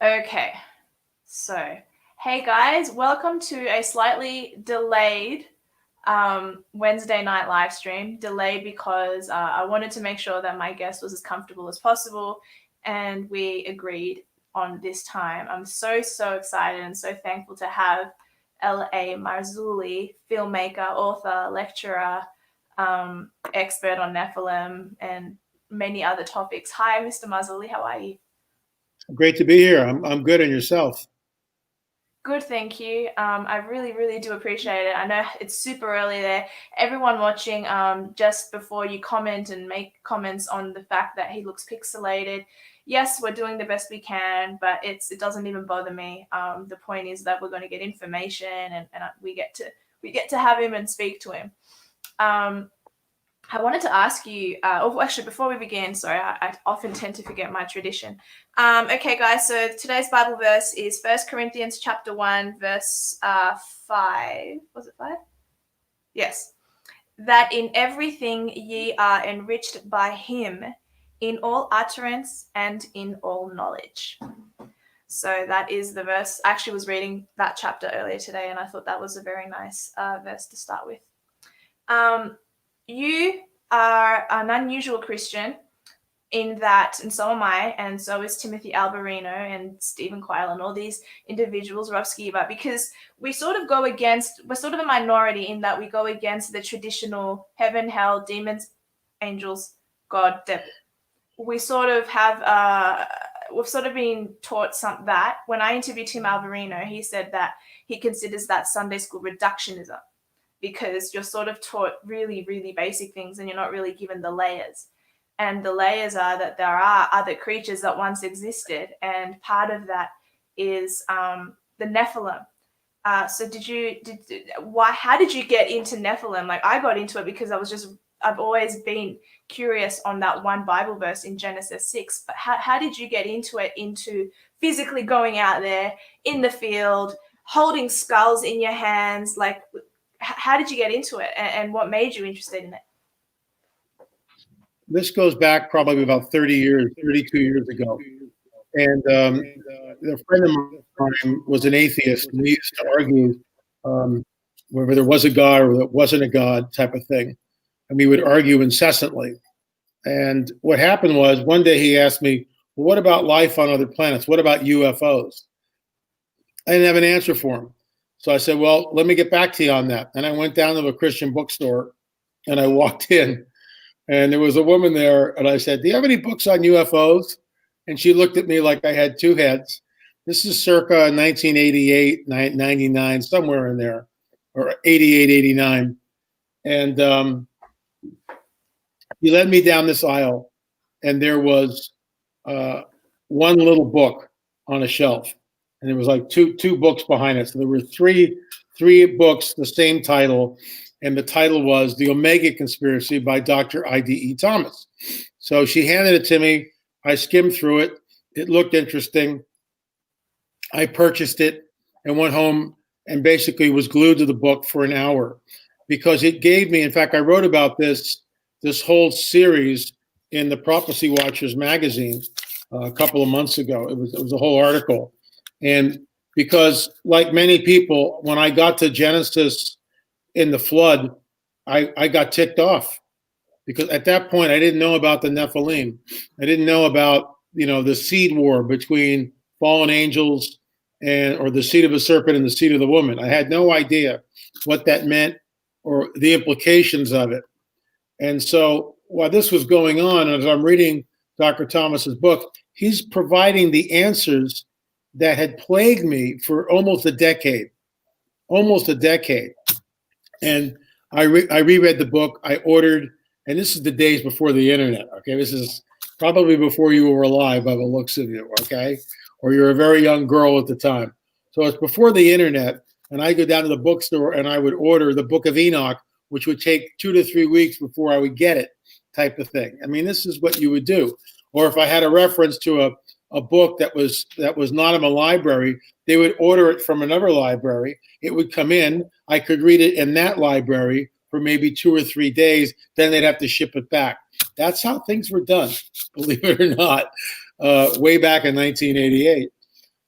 Okay, so hey guys, welcome to a slightly delayed Wednesday night live stream. Delayed because I wanted to make sure that my guest was as comfortable as possible, and we agreed on this time. I'm so excited and so thankful to have L.A. Marzulli, filmmaker, author, lecturer, expert on Nephilim, and many other topics. Hi, Mr. Marzulli, how are you? Great to be here. I'm good. And yourself? Good, thank you. I really do appreciate it. I know it's super early there. Everyone watching, just before you comment and make comments on the fact that he looks pixelated, yes, we're doing the best we can, but it doesn't even bother me. The point is that we're going to get information, and we get to have him and speak to him. I wanted to ask you, actually, before we begin, sorry, I often tend to forget my tradition. Okay, guys, so today's Bible verse is 1 Corinthians chapter 1, verse 5. Was it 5? Yes. That in everything ye are enriched by him, in all utterance and in all knowledge. So that is the verse. I actually was reading that chapter earlier today, and I thought that was a very nice verse to start with. You are an unusual Christian in that, and so am I, and so is Timothy Alberino and Stephen Quayle and all these individuals, Rob Skiba, because we're sort of a minority in that we go against the traditional heaven, hell, demons, angels, God, devil. We sort of have, we've sort of been taught that. When I interviewed Tim Alberino, he said that he considers that Sunday school reductionism, because you're sort of taught really basic things and you're not really given the layers. And the layers are that there are other creatures that once existed, and part of that is the Nephilim. So how did you get into Nephilim? Like, I got into it because I've always been curious on that one Bible verse in Genesis 6. But how did you get into it, into physically going out there in the field, holding skulls in your hands? Like, how did you get into it, and what made you interested in it? This goes back probably about 32 years ago. And a friend of mine was an atheist, and we used to argue whether there was a God or there wasn't a God type of thing. And we would argue incessantly. And what happened was, one day he asked me, well, what about life on other planets? What about UFOs? I didn't have an answer for him. So I said, well, let me get back to you on that. And I went down to a Christian bookstore and I walked in, and there was a woman there, and I said, do you have any books on UFOs? And she looked at me like I had two heads. This is circa 1988, 99, somewhere in there, or 88, 89. And he led me down this aisle, and there was one little book on a shelf. And there was like two books behind it. So there were three books, the same title, and the title was The Omega Conspiracy by Dr. I.D.E. Thomas. So she handed it to me. I skimmed through it. It looked interesting. I purchased it and went home and basically was glued to the book for an hour, because it gave me, in fact, I wrote about this whole series in the Prophecy Watchers magazine a couple of months ago. It was a whole article. And because, like many people, when I got to Genesis in the flood, I got ticked off, because at that point I didn't know about the Nephilim. I didn't know about, the seed war between fallen angels or the seed of a serpent and the seed of the woman. I had no idea what that meant or the implications of it. And so while this was going on, as I'm reading Dr. Thomas's book, he's providing the answers that had plagued me for almost a decade. And I reread the book. I ordered, and this is the days before the internet, okay? This is probably before you were alive by the looks of you, okay? Or you're a very young girl at the time. So it's before the internet, and I go down to the bookstore and I would order the Book of Enoch, which would take 2 to 3 weeks before I would get it, type of thing. I mean, this is what you would do. Or if I had a reference to a book that was not in a library, they would order it from another library. It would come in. I could read it in that library for maybe 2 or 3 days. Then they'd have to ship it back. That's how things were done, believe it or not, way back in 1988.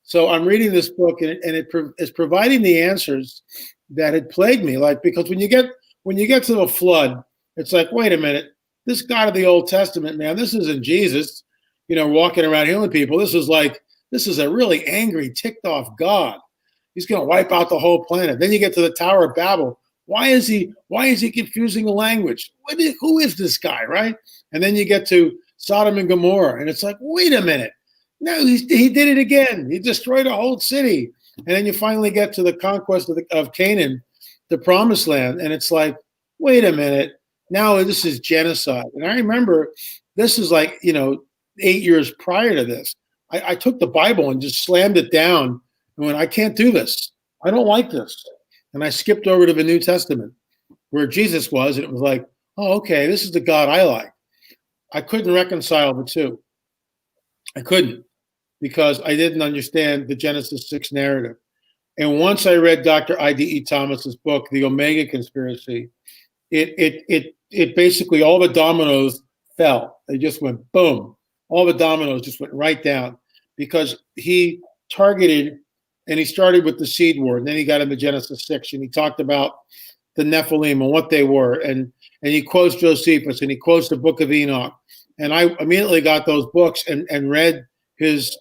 So I'm reading this book, and it's providing the answers that had plagued me. Like, because when you get to the flood, it's like, wait a minute, this God of the Old Testament, man, this isn't Jesus, walking around healing people. This is a really angry, ticked off God. He's going to wipe out the whole planet. Then you get to the Tower of Babel. Why is he confusing the language? Who is this guy, right? And then you get to Sodom and Gomorrah, and it's like, wait a minute. No, he did it again. He destroyed a whole city. And then you finally get to the conquest of Canaan, the promised land, and it's like, wait a minute. Now this is genocide. And I remember this is like, 8 years prior to this. I took the Bible and just slammed it down and went, I can't do this. I don't like this. And I skipped over to the New Testament where Jesus was, and it was like, oh, okay, this is the God I like. I couldn't reconcile the two. I couldn't, because I didn't understand the Genesis 6 narrative. And once I read Dr. I.D.E. Thomas's book, The Omega Conspiracy, it basically, all the dominoes fell. They just went boom. All the dominoes just went right down, because he targeted, and he started with the seed war, and then he got into Genesis 6, and he talked about the Nephilim and what they were, and he quotes Josephus, and he quotes the Book of Enoch. And I immediately got those books and read his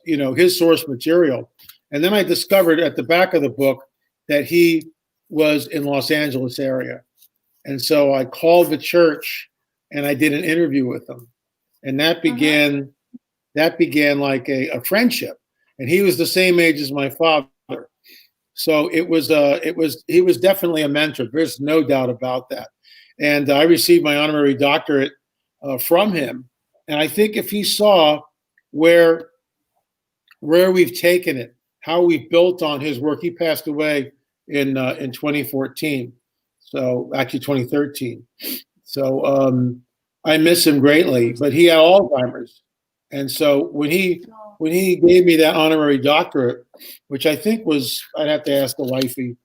source material. And then I discovered at the back of the book that he was in Los Angeles area. And so I called the church and I did an interview with him. And that began like a friendship. And he was the same age as my father. So he was definitely a mentor. There's no doubt about that. And I received my honorary doctorate from him. And I think if he saw where we've taken it, how we've built on his work, he passed away in 2014. So actually 2013. So I miss him greatly, but he had Alzheimer's. And so when he gave me that honorary doctorate, which I think was, I'd have to ask the wifey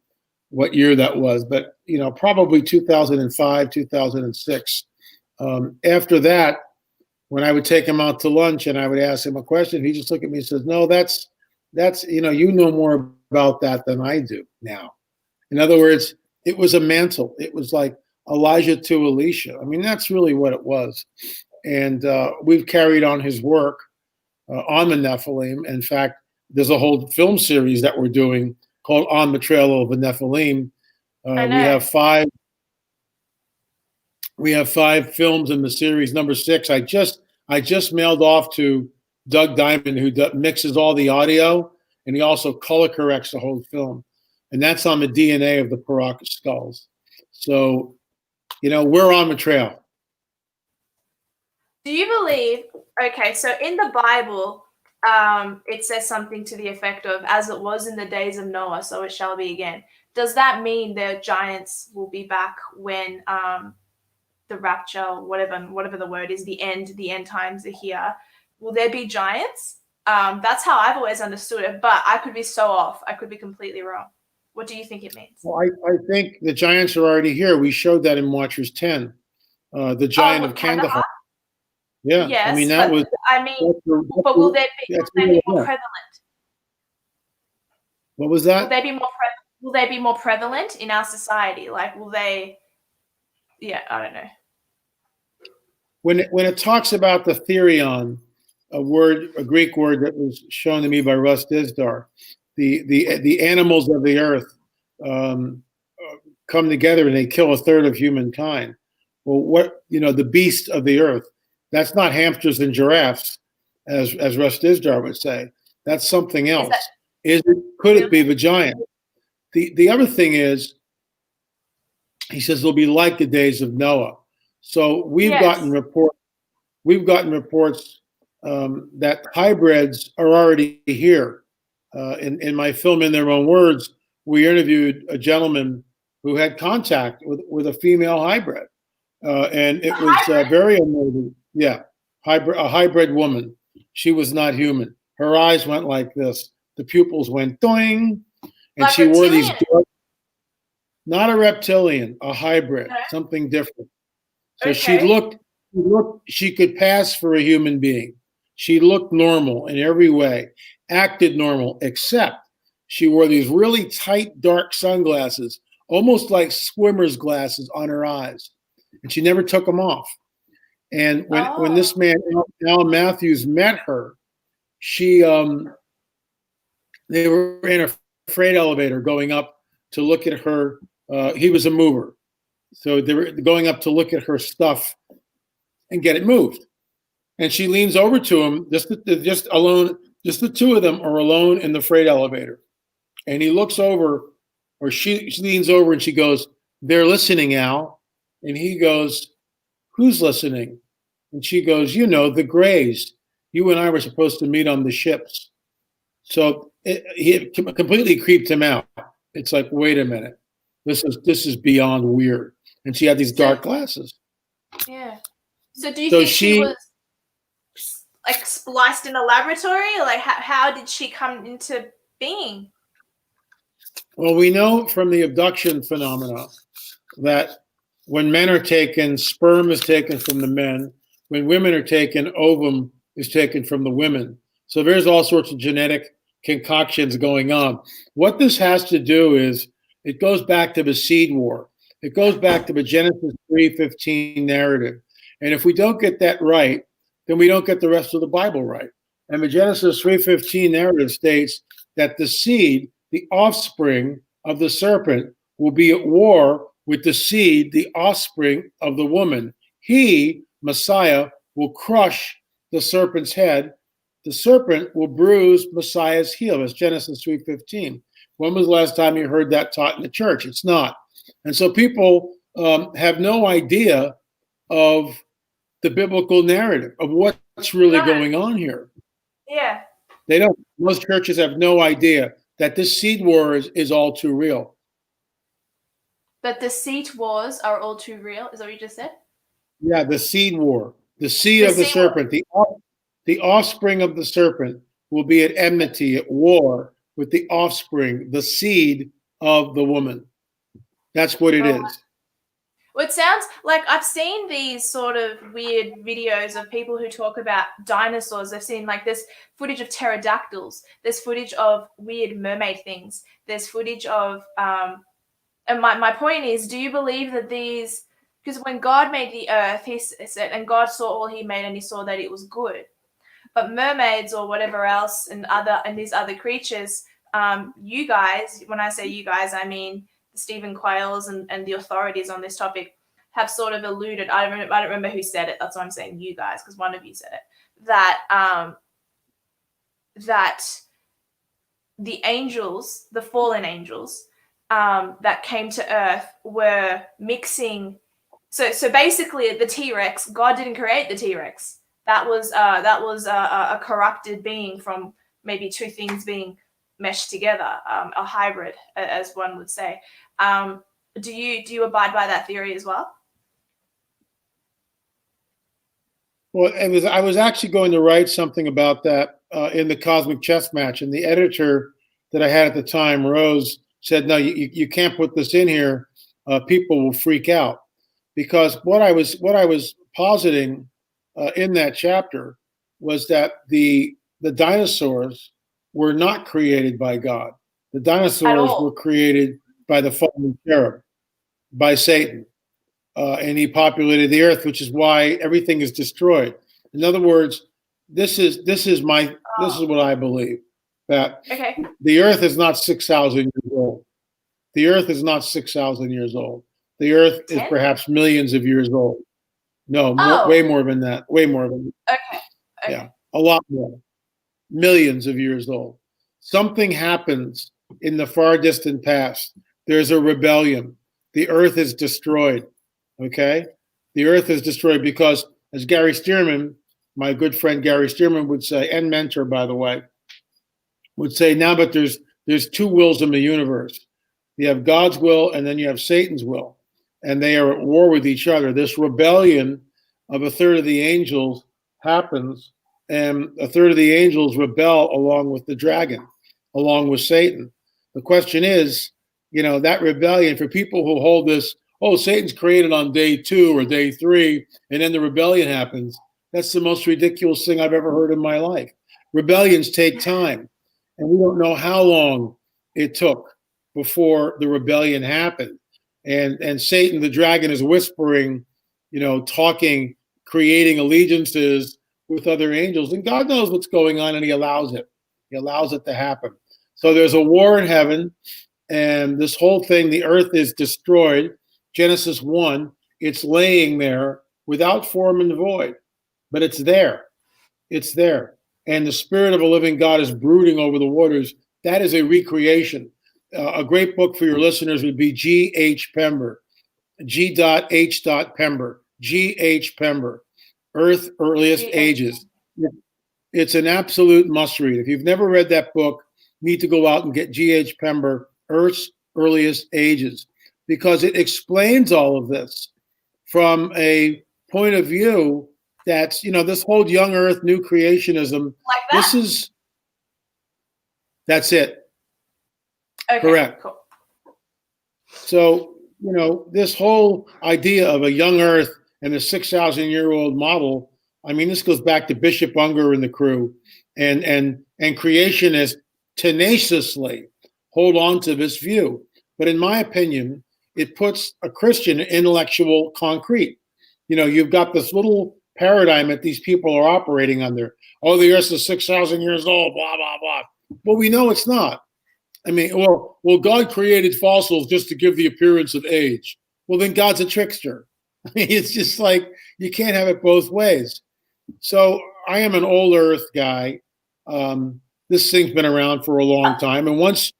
what year that was, but probably 2005, 2006. After that, when I would take him out to lunch and I would ask him a question, he just looked at me and says, no, that's you know more about that than I do now. In other words, it was a mantle. It was like Elijah to Elisha. I mean, that's really what it was. And we've carried on his work on the Nephilim. In fact, there's a whole film series that we're doing called On the Trail of the Nephilim. We have five films in the series. Number 6, I just mailed off to Doug Diamond, who mixes all the audio, and he also color corrects the whole film. And that's on the DNA of the Paraka skulls. So, we're on the trail. Do you believe, okay, so in the Bible, it says something to the effect of, as it was in the days of Noah, so it shall be again. Does that mean the giants will be back when the rapture, whatever the word is, the end times are here? Will there be giants? That's how I've always understood it, but I could be so off. I could be completely wrong. What do you think it means? Well, I think the giants are already here. We showed that in Watchers 10, the giant of Kandahar. Yeah, yes, I mean that was. But will they be more prevalent? What was that? Will they be more prevalent in our society? Like, will they? Yeah, I don't know. When it talks about the therion, a Greek word that was shown to me by Russ Dizdar, the animals of the earth come together and they kill a third of humankind. Well, the beast of the earth, that's not hamsters and giraffes, as Russ Dizdar would say. That's something else. Could it be the giant? The other thing is, he says it'll be like the days of Noah. So we've gotten reports that hybrids are already here. In my film, In Their Own Words, we interviewed a gentleman who had contact with a female hybrid, and it was very amazing. Yeah, a hybrid woman. She was not human. Her eyes went like this. The pupils went doing, and she wore these. Not a reptilian, a hybrid, something different. So she looked. She could pass for a human being. She looked normal in every way, acted normal, except she wore these really tight, dark sunglasses, almost like swimmer's glasses on her eyes. And she never took them off. And when Oh. this man, Alan Matthews, met her, she they were in a freight elevator going up to look at her. He was a mover. So they were going up to look at her stuff and get it moved. And she leans over to him, just alone, just the two of them are alone in the freight elevator. And he looks over, or she leans over and she goes, "They're listening, Al." And he goes, "Who's listening?" And she goes, "The Greys. You and I were supposed to meet on the ships." So it completely creeped him out. It's like, wait a minute, this is beyond weird. And she had these dark glasses. Yeah. So do you think she was like spliced in a laboratory? Like how did she come into being? Well, we know from the abduction phenomena that when men are taken, sperm is taken from the men. When women are taken, ovum is taken from the women. So there's all sorts of genetic concoctions going on. What this has to do is it goes back to the seed war. It goes back to the Genesis 3:15 narrative. And if we don't get that right, then we don't get the rest of the Bible right. And the Genesis 3:15 narrative states that the seed, the offspring of the serpent, will be at war with the seed, the offspring of the woman. He, Messiah, will crush the serpent's head. The serpent will bruise Messiah's heel. That's Genesis 3:15. When was the last time you heard that taught in the church? It's not. And so people have no idea of the biblical narrative, of what's really going on here. Yeah. They don't. Most churches have no idea that this seed war is all too real. That the seed wars are all too real? Is that what you just said? Yeah, the seed war. The seed of the serpent, the offspring of the serpent will be at enmity, at war with the offspring, the seed of the woman. That's what it is. Well, it sounds like I've seen these sort of weird videos of people who talk about dinosaurs. I've seen like this footage of pterodactyls. There's footage of weird mermaid things. There's footage of, and my point is, do you believe that these, because when God made the earth, he said, and God saw all he made and he saw that it was good. But mermaids or whatever else and these other creatures, you guys, when I say you guys, I mean Stephen Quayles and the authorities on this topic have sort of alluded. I don't remember who said it. That's why I'm saying you guys, because one of you said it. That that the angels, the fallen angels, that came to Earth were mixing. So basically, the T-Rex. God didn't create the T-Rex. That was a corrupted being from maybe two things being meshed together, a hybrid, as one would say. Do you abide by that theory as well? Well, I was actually going to write something about that in the Cosmic Chess Match, and the editor that I had at the time, Rose, said, "No, you can't put this in here. People will freak out," because what I was positing in that chapter was that the dinosaurs were not created by God. The dinosaurs were created by the fallen cherub, by Satan. And he populated the earth, which is why everything is destroyed. In other words, this is what I believe, that the earth is not 6,000 years old. The earth is not 6,000 years old. The earth is perhaps millions of years old. No, way more than that. Way more than that. Okay. Yeah, a lot more. Millions of years old. Something happens in the far distant past. There's a rebellion. The earth is destroyed. Okay? The earth is destroyed because, as Gary Stearman, my good friend Gary Stearman would say, and mentor, by the way, would say, now that there's two wills in the universe. You have God's will and then you have Satan's will. And they are at war with each other. This rebellion of a third of the angels happens, and a third of the angels rebel along with the dragon, along with Satan. The question is, that rebellion, for people who hold this, oh, Satan's created on day 2 or day 3, and then the rebellion happens. That's the most ridiculous thing I've ever heard in my life. Rebellions take time, and we don't know how long it took before the rebellion happened. And Satan, the dragon, is whispering, talking, creating allegiances with other angels, and God knows what's going on, and He allows it. He allows it to happen. So there's a war in heaven, and this whole thing, the earth is destroyed. Genesis 1, it's laying there without form and void, but it's there. It's there. And the Spirit of a living God is brooding over the waters. That is a recreation. A great book for your listeners would be G.H. Pember, G.H. Pember, G.H. Pember, Earth Earliest Ages. It's an absolute must read. If you've never read that book, you need to go out and get G.H. Pember, Earth's Earliest Ages, because it explains all of this from a point of view that's, this whole young earth, new creationism. Like that? That's it. Okay, correct. Cool. So, this whole idea of a young earth and a 6,000-year-old model, I mean, this goes back to Bishop Unger and the crew, and creationists tenaciously hold on to this view. But in my opinion, it puts a Christian in intellectual concrete. You've got this little paradigm that these people are operating under. Oh, the earth is 6,000 years old, blah, blah, blah. Well, we know it's not. I mean, well, God created fossils just to give the appearance of age. Well, then God's a trickster. I mean, it's just like, you can't have it both ways. So I am an old earth guy. This thing's been around for a long time. And once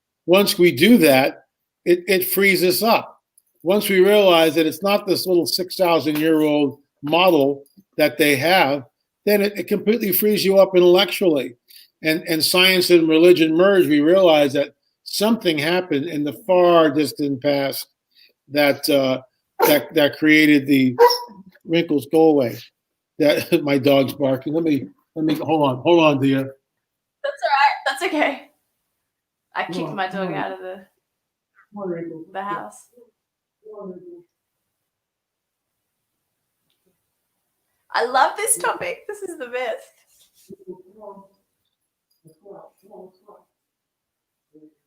we do that, it frees us up. Once we realize that it's not this little 6,000-year-old model that they have, then it completely frees you up intellectually. And science and religion merge. We realize that something happened in the far distant past that created the wrinkles. Go away. That my dog's barking. Let me hold on, dear. That's all right. That's okay. I kicked my dog out of the house. I love this topic. This is the best.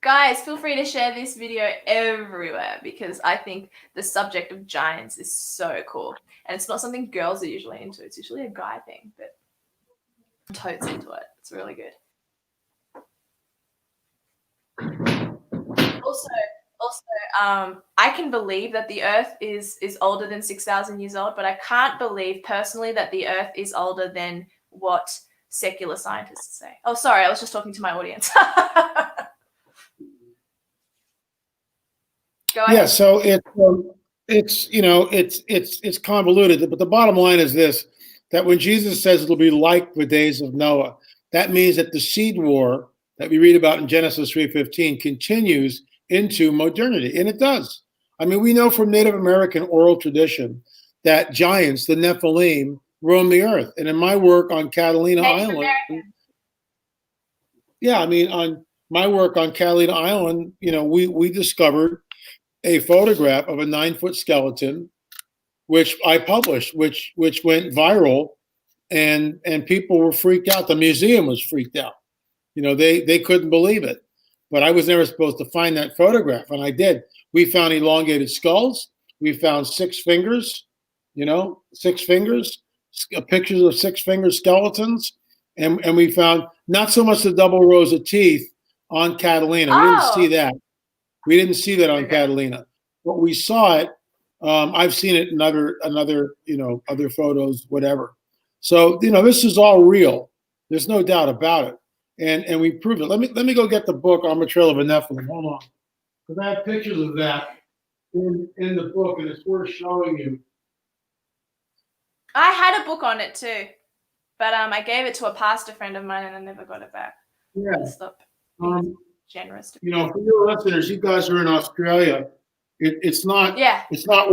Guys, feel free to share this video everywhere, because I think the subject of giants is so cool. And it's not something girls are usually into. It's usually a guy thing, but I'm totes into it. It's really good. Also, I can believe that the earth is older than 6,000 years old, but I can't believe personally that the earth is older than what secular scientists say. Oh, sorry, I was just talking to my audience. Go ahead. Yeah, so it's convoluted, but the bottom line is this: that when Jesus says it'll be like the days of Noah, that means that the seed war that we read about in Genesis 3:15 continues into modernity, and it does. I mean, we know from Native American oral tradition that giants, the Nephilim, roam the earth. And in my work on Catalina Island, on my work on Catalina Island, we discovered a photograph of a 9-foot skeleton, which I published, which went viral, and people were freaked out. The museum was freaked out. They couldn't believe it. But I was never supposed to find that photograph, and I did. We found elongated skulls. We found 6 fingers, 6 fingers, pictures of 6-finger skeletons, and we found not so much the double rows of teeth on Catalina. We didn't see that. We didn't see that on Catalina, but we saw it. I've seen it in other photos, whatever. So this is all real. There's no doubt about it, and we proved it. Let me go get the book on the Trail of a Nephilim. Hold on, because I have pictures of that in the book, and it's worth showing you. I had a book on it too, but I gave it to a pastor friend of mine, and I never got it back. Yeah. Stop. Generous. For your listeners, you guys are in Australia. It's not. Yeah. It's not.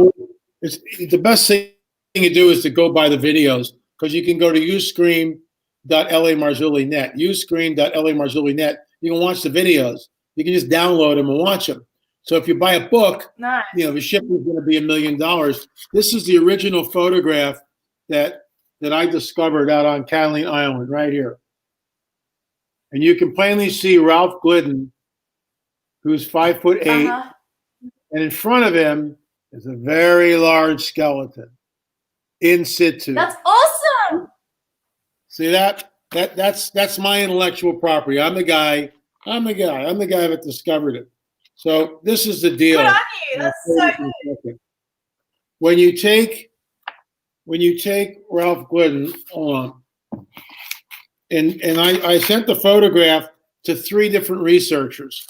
It's the best thing you do is to go by the videos, because you can go to uscream.la-marzulli.net. Uscream.la-marzulli.net. You can watch the videos. You can just download them and watch them. So if you buy a book, nice. The shipping is going to be $1 million. This is the original photograph that that I discovered out on Catalina Island, right here. And you can plainly see Ralph Glidden, who's 5'8", and in front of him is a very large skeleton in situ. That's awesome. See that? That's my intellectual property. I'm the guy that discovered it. So this is the deal. Good on you. That's so good. When you take Ralph Glidden, hold on, and I sent the photograph to 3 different researchers.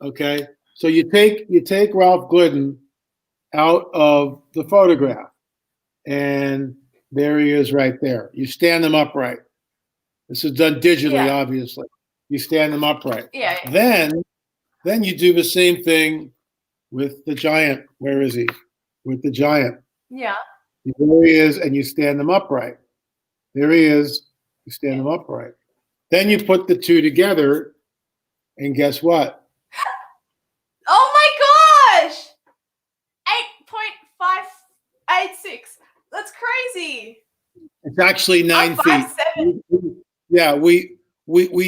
Okay, so you take Ralph Glidden out of the photograph, and there he is right there. You stand them upright. This is done digitally, obviously. You stand them upright. Yeah. Then you do the same thing with the giant. Where is he? With the giant. Yeah. There he is, and you stand them upright. There he is. You stand them upright. Then you put the 2 together, and guess what? Oh my gosh! 8.586. That's crazy. It's actually 9 feet. 5'7". Yeah, we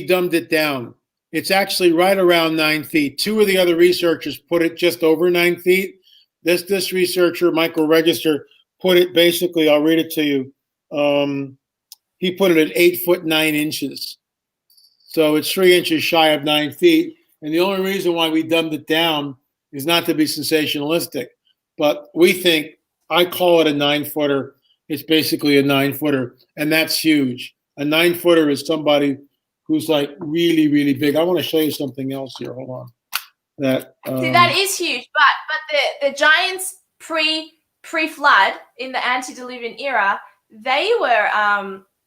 dumbed it down. It's actually right around 9 feet. 2 of the other researchers put it just over 9 feet. This researcher, Michael Register, put it basically, I'll read it to you. He put it at 8 foot 9 inches. So it's 3 inches shy of 9 feet. And the only reason why we dumbed it down is not to be sensationalistic, but we think, I call it a 9-footer. It's basically a 9-footer, and that's huge. A 9-footer is somebody who's like really, really big. I want to show you something else here. Hold on. See, that is huge, but the giants pre-flood in the antediluvian era, they were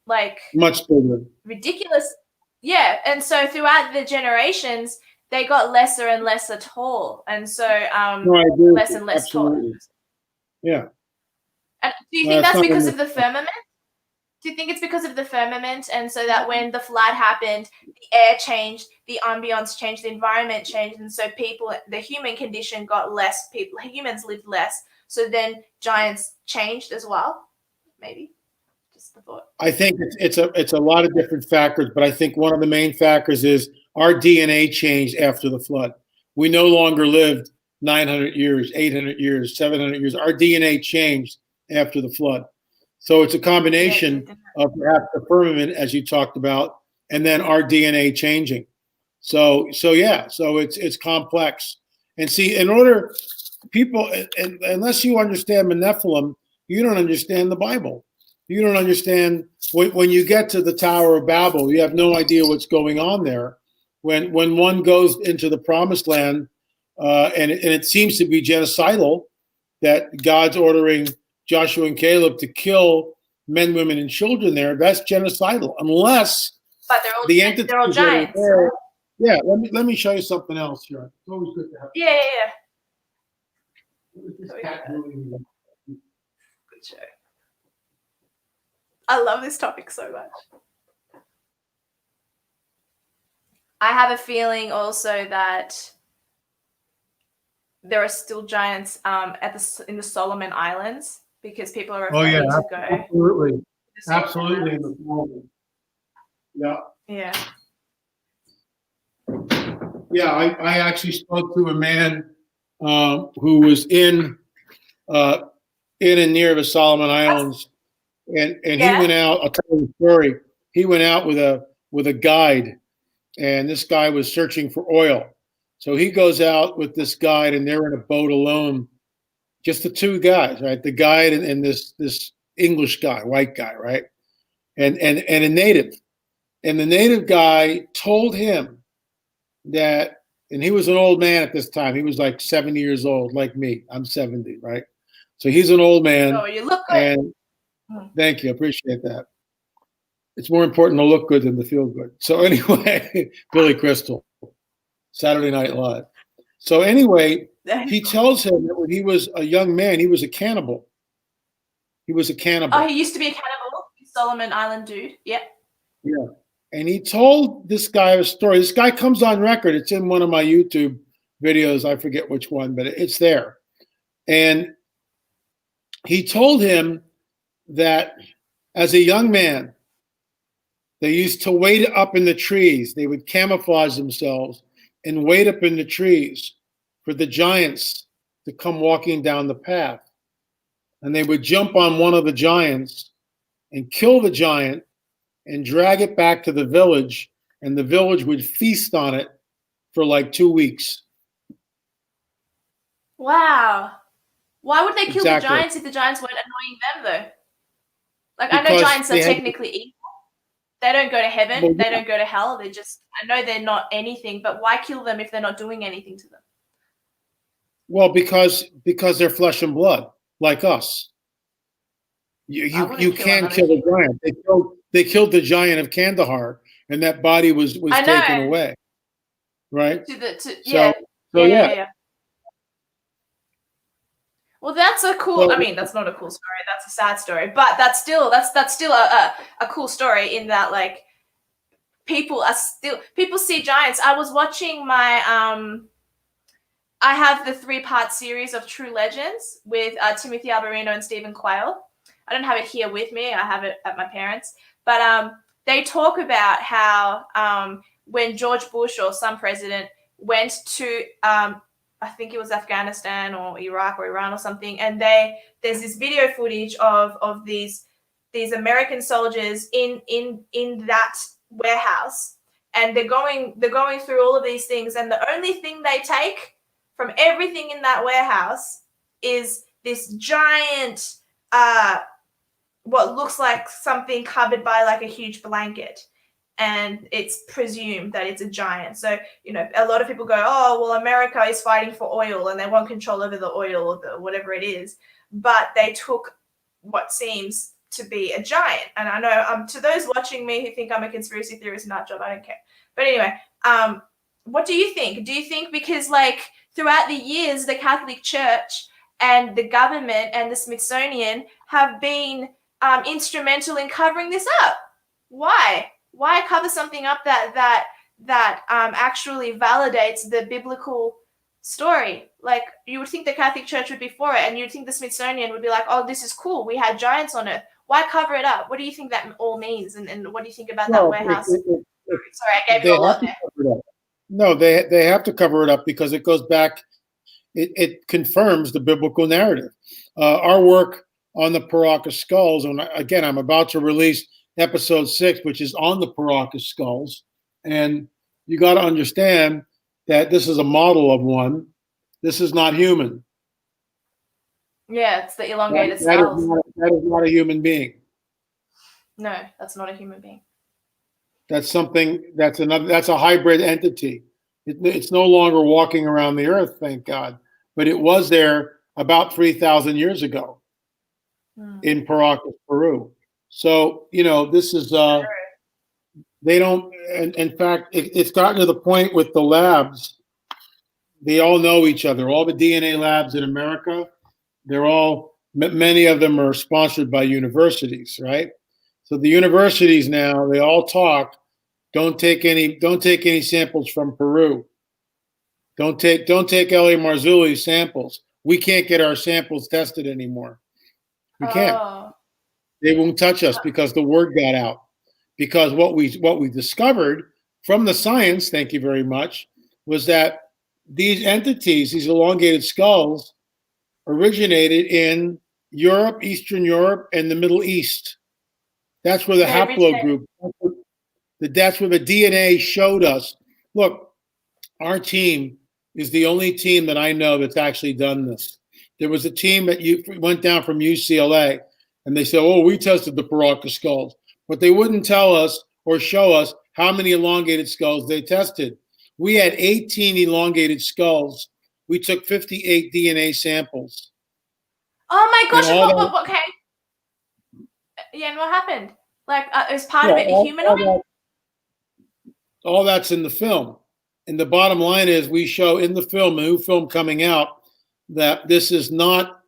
like much bigger, ridiculous. Yeah, and so throughout the generations, they got lesser and lesser tall, and so less and less tall. Yeah. And do you think that's because of the firmament? Do you think it's because of the firmament, and so that when the flood happened, the air changed, the ambience changed, the environment changed, and so the human condition got less, humans lived less, so then giants changed as well? Maybe. Just the thought. I think it's a lot of different factors, but I think one of the main factors is our DNA changed after the flood. We no longer lived 900 years, 800 years, 700 years. Our DNA changed after the flood. So it's a combination of perhaps the firmament, as you talked about, and then our DNA changing. So it's complex. And see, in order, people, unless you understand the Nephilim, you don't understand the Bible. You don't understand, when you get to the Tower of Babel, you have no idea what's going on there. When one goes into the Promised Land, and it seems to be genocidal, that God's ordering Joshua and Caleb to kill men, women, and children there, that's genocidal, unless they're all giants. Yeah, let me show you something else here. It's always good to have. Yeah. Good show. I love this topic so much. I have a feeling also that there are still giants in the Solomon Islands, because people are afraid to go. Absolutely. Yeah. I actually spoke to a man who was in and near the Solomon Islands, and he went out. I'll tell you the story. He went out with a guide, and this guy was searching for oil. So he goes out with this guide, and they're in a boat alone, just the 2 guys, right? The guide and this English guy, white guy, right? And a native. And the native guy told him that, and he was an old man at this time. He was like 70 years old, like me. I'm 70, right? So he's an old man. Oh, you look good. And thank you. I appreciate that. It's more important to look good than to feel good. So anyway, Billy Crystal, Saturday Night Live. So anyway, he tells him that when he was a young man, he was a cannibal. He was a cannibal. Oh, he used to be a cannibal, Solomon Island dude. Yep. Yeah. And he told this guy a story. This guy comes on record. It's in one of my YouTube videos. I forget which one, but it's there. And he told him that As a young man, they used to wait up in the trees. They would camouflage themselves and wait up in the trees for the giants to come walking down the path. And they would jump on one of the giants and kill the giant and drag it back to the village, and the village would feast on it for like 2 weeks. Wow. Why would they kill Exactly. the giants if the giants weren't annoying them, though? Like, Because I know giants are technically evil. They don't go to heaven. Well, they don't go to hell. They're just, I know they're not anything, but why kill them if they're not doing anything to them? Well, because they're flesh and blood, like us. You can't kill a giant. They killed the giant of Kandahar, and that body was taken away. Right? Yeah. Yeah. Well, that's a cool. I mean, that's not a cool story. That's a sad story, but that's still a cool story in that, like, people see giants. I was watching my I have the 3-part series of True Legends with Timothy Alberino and Stephen Quayle. I don't have it here with me. I have it at my parents, but they talk about how when George Bush or some president went to I think it was Afghanistan or Iraq or Iran or something, and there's this video footage of these American soldiers in that warehouse, and they're going through all of these things, and the only thing they take from everything in that warehouse is this giant what looks like something covered by like a huge blanket. And it's presumed that it's a giant. So, a lot of people go, oh, well, America is fighting for oil and they want control over the oil or whatever it is. But they took what seems to be a giant. And I know to those watching me who think I'm a conspiracy theorist nut job, I don't care. But anyway, what do you think? Do you think because, like, throughout the years, the Catholic Church and the government and the Smithsonian have been instrumental in covering this up? Why? Why cover something up that actually validates the biblical story? Like, you would think the Catholic Church would be for it, and you'd think the Smithsonian would be like, oh, this is cool. We had giants on Earth. Why cover it up? What do you think that all means? And what do you think about that warehouse? Sorry, I gave you a lot there. No, they have to cover it up because it goes back, it confirms the biblical narrative. Our work on the Paracas skulls, and again, I'm about to release episode 6, which is on the Paracas skulls. And you got to understand that this is a model of one. This is not human. Yeah, it's the elongated skulls. That is not a human being. No, that's not a human being. That's something, that's a hybrid entity. It's no longer walking around the earth, thank God. But it was there about 3,000 years ago in Paracas, Peru. So, this is, they don't, and in fact, it's gotten to the point with the labs, they all know each other. All the DNA labs in America, many of them are sponsored by universities, right? So the universities now, they all talk, don't take any samples from Peru. Don't take L.A. Marzulli's samples. We can't get our samples tested anymore. We can't. They won't touch us because the word got out. Because what we discovered from the science, thank you very much, was that these entities, these elongated skulls, originated in Europe, Eastern Europe, and the Middle East. That's where the haplogroup, that's where the DNA showed us. Look, our team is the only team that I know that's actually done this. There was a team that went down from UCLA, and they said, oh, we tested the Paracas skulls. But they wouldn't tell us or show us how many elongated skulls they tested. We had 18 elongated skulls. We took 58 DNA samples. Oh my gosh, okay. Yeah, and what happened? Like, is part of it a humanoid? All that's in the film. And the bottom line is we show in the film, a new film coming out, that this is not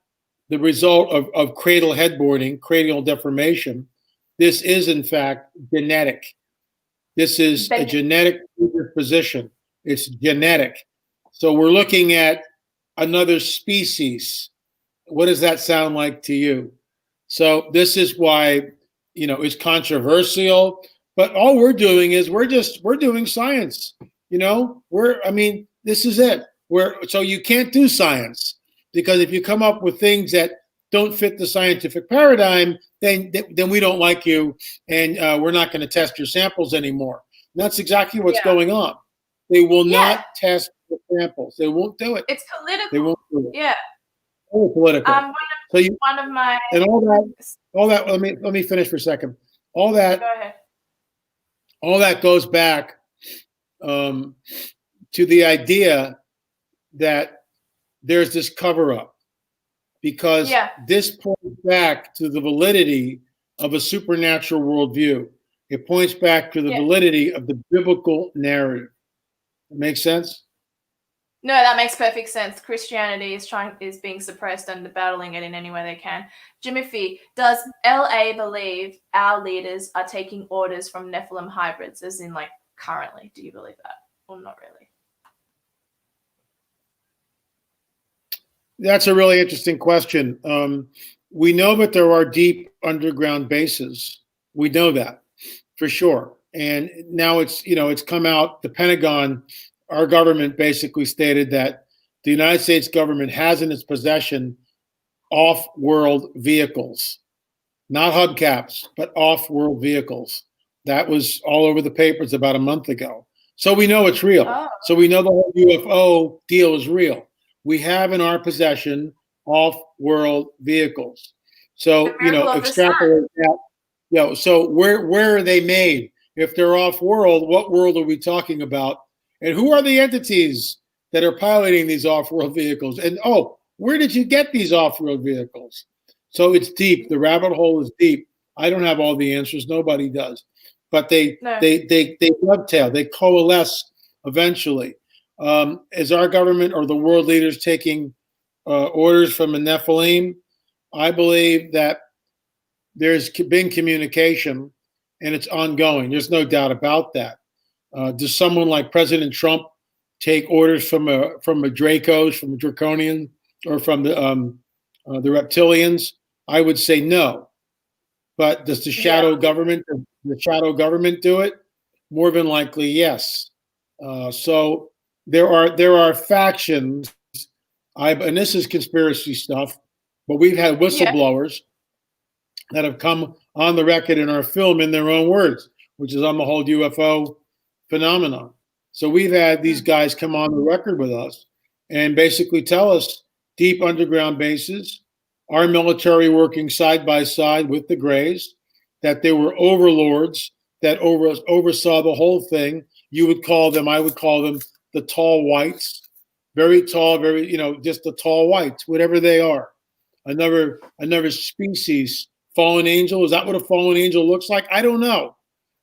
the result of cradle headboarding, cranial deformation. This is, in fact, genetic. This is a genetic predisposition. It's genetic. So we're looking at another species. What does that sound like to you? So this is why is controversial. But all we're doing is we're doing science. This is it. So you can't do science, because if you come up with things that don't fit the scientific paradigm, then we don't like you, and we're not going to test your samples anymore. And that's exactly what's going on. They will not test the samples. They won't do it. It's political. They won't do it. Yeah. Oh, political. One of my and all that. Let me finish for a second. All that. Go ahead. All that goes back to the idea that there's this cover-up, because this points back to the validity of a supernatural worldview. It points back to the validity of the biblical narrative. It makes sense? No, that makes perfect sense. Christianity is being suppressed and battling it in any way they can. Jimothy, does LA believe our leaders are taking orders from Nephilim hybrids, as in like currently? Do you believe that, or not really? That's a really interesting question. We know that there are deep underground bases. We know that for sure. And now it's come out. The Pentagon, our government, basically stated that the United States government has in its possession off-world vehicles, not hubcaps, but off-world vehicles. That was all over the papers about a month ago. So we know it's real. Oh. So we know the whole UFO deal is real. We have in our possession off-world vehicles. So, extrapolate that. So where are they made? If they're off-world, what world are we talking about? And who are the entities that are piloting these off-world vehicles? And where did you get these off-world vehicles? So it's deep. The rabbit hole is deep. I don't have all the answers. Nobody does. But they dovetail. They coalesce eventually. Is our government or the world leaders taking orders from a Nephilim? I believe that there's been communication, and it's ongoing. There's no doubt about that. Does someone like President Trump take orders from a Dracos, from a Draconian, or from the reptilians? I would say no. But does the shadow government do it? More than likely, yes. So there are factions. And this is conspiracy stuff, but we've had whistleblowers that have come on the record in our film in their own words, which is on the whole UFO phenomenon. So we've had these guys come on the record with us and basically tell us deep underground bases, our military working side by side with the Greys, that there were overlords that oversaw the whole thing. I would call them the tall whites, very tall, just the tall whites, whatever they are. Another species, fallen angel. Is that what a fallen angel looks like? I don't know.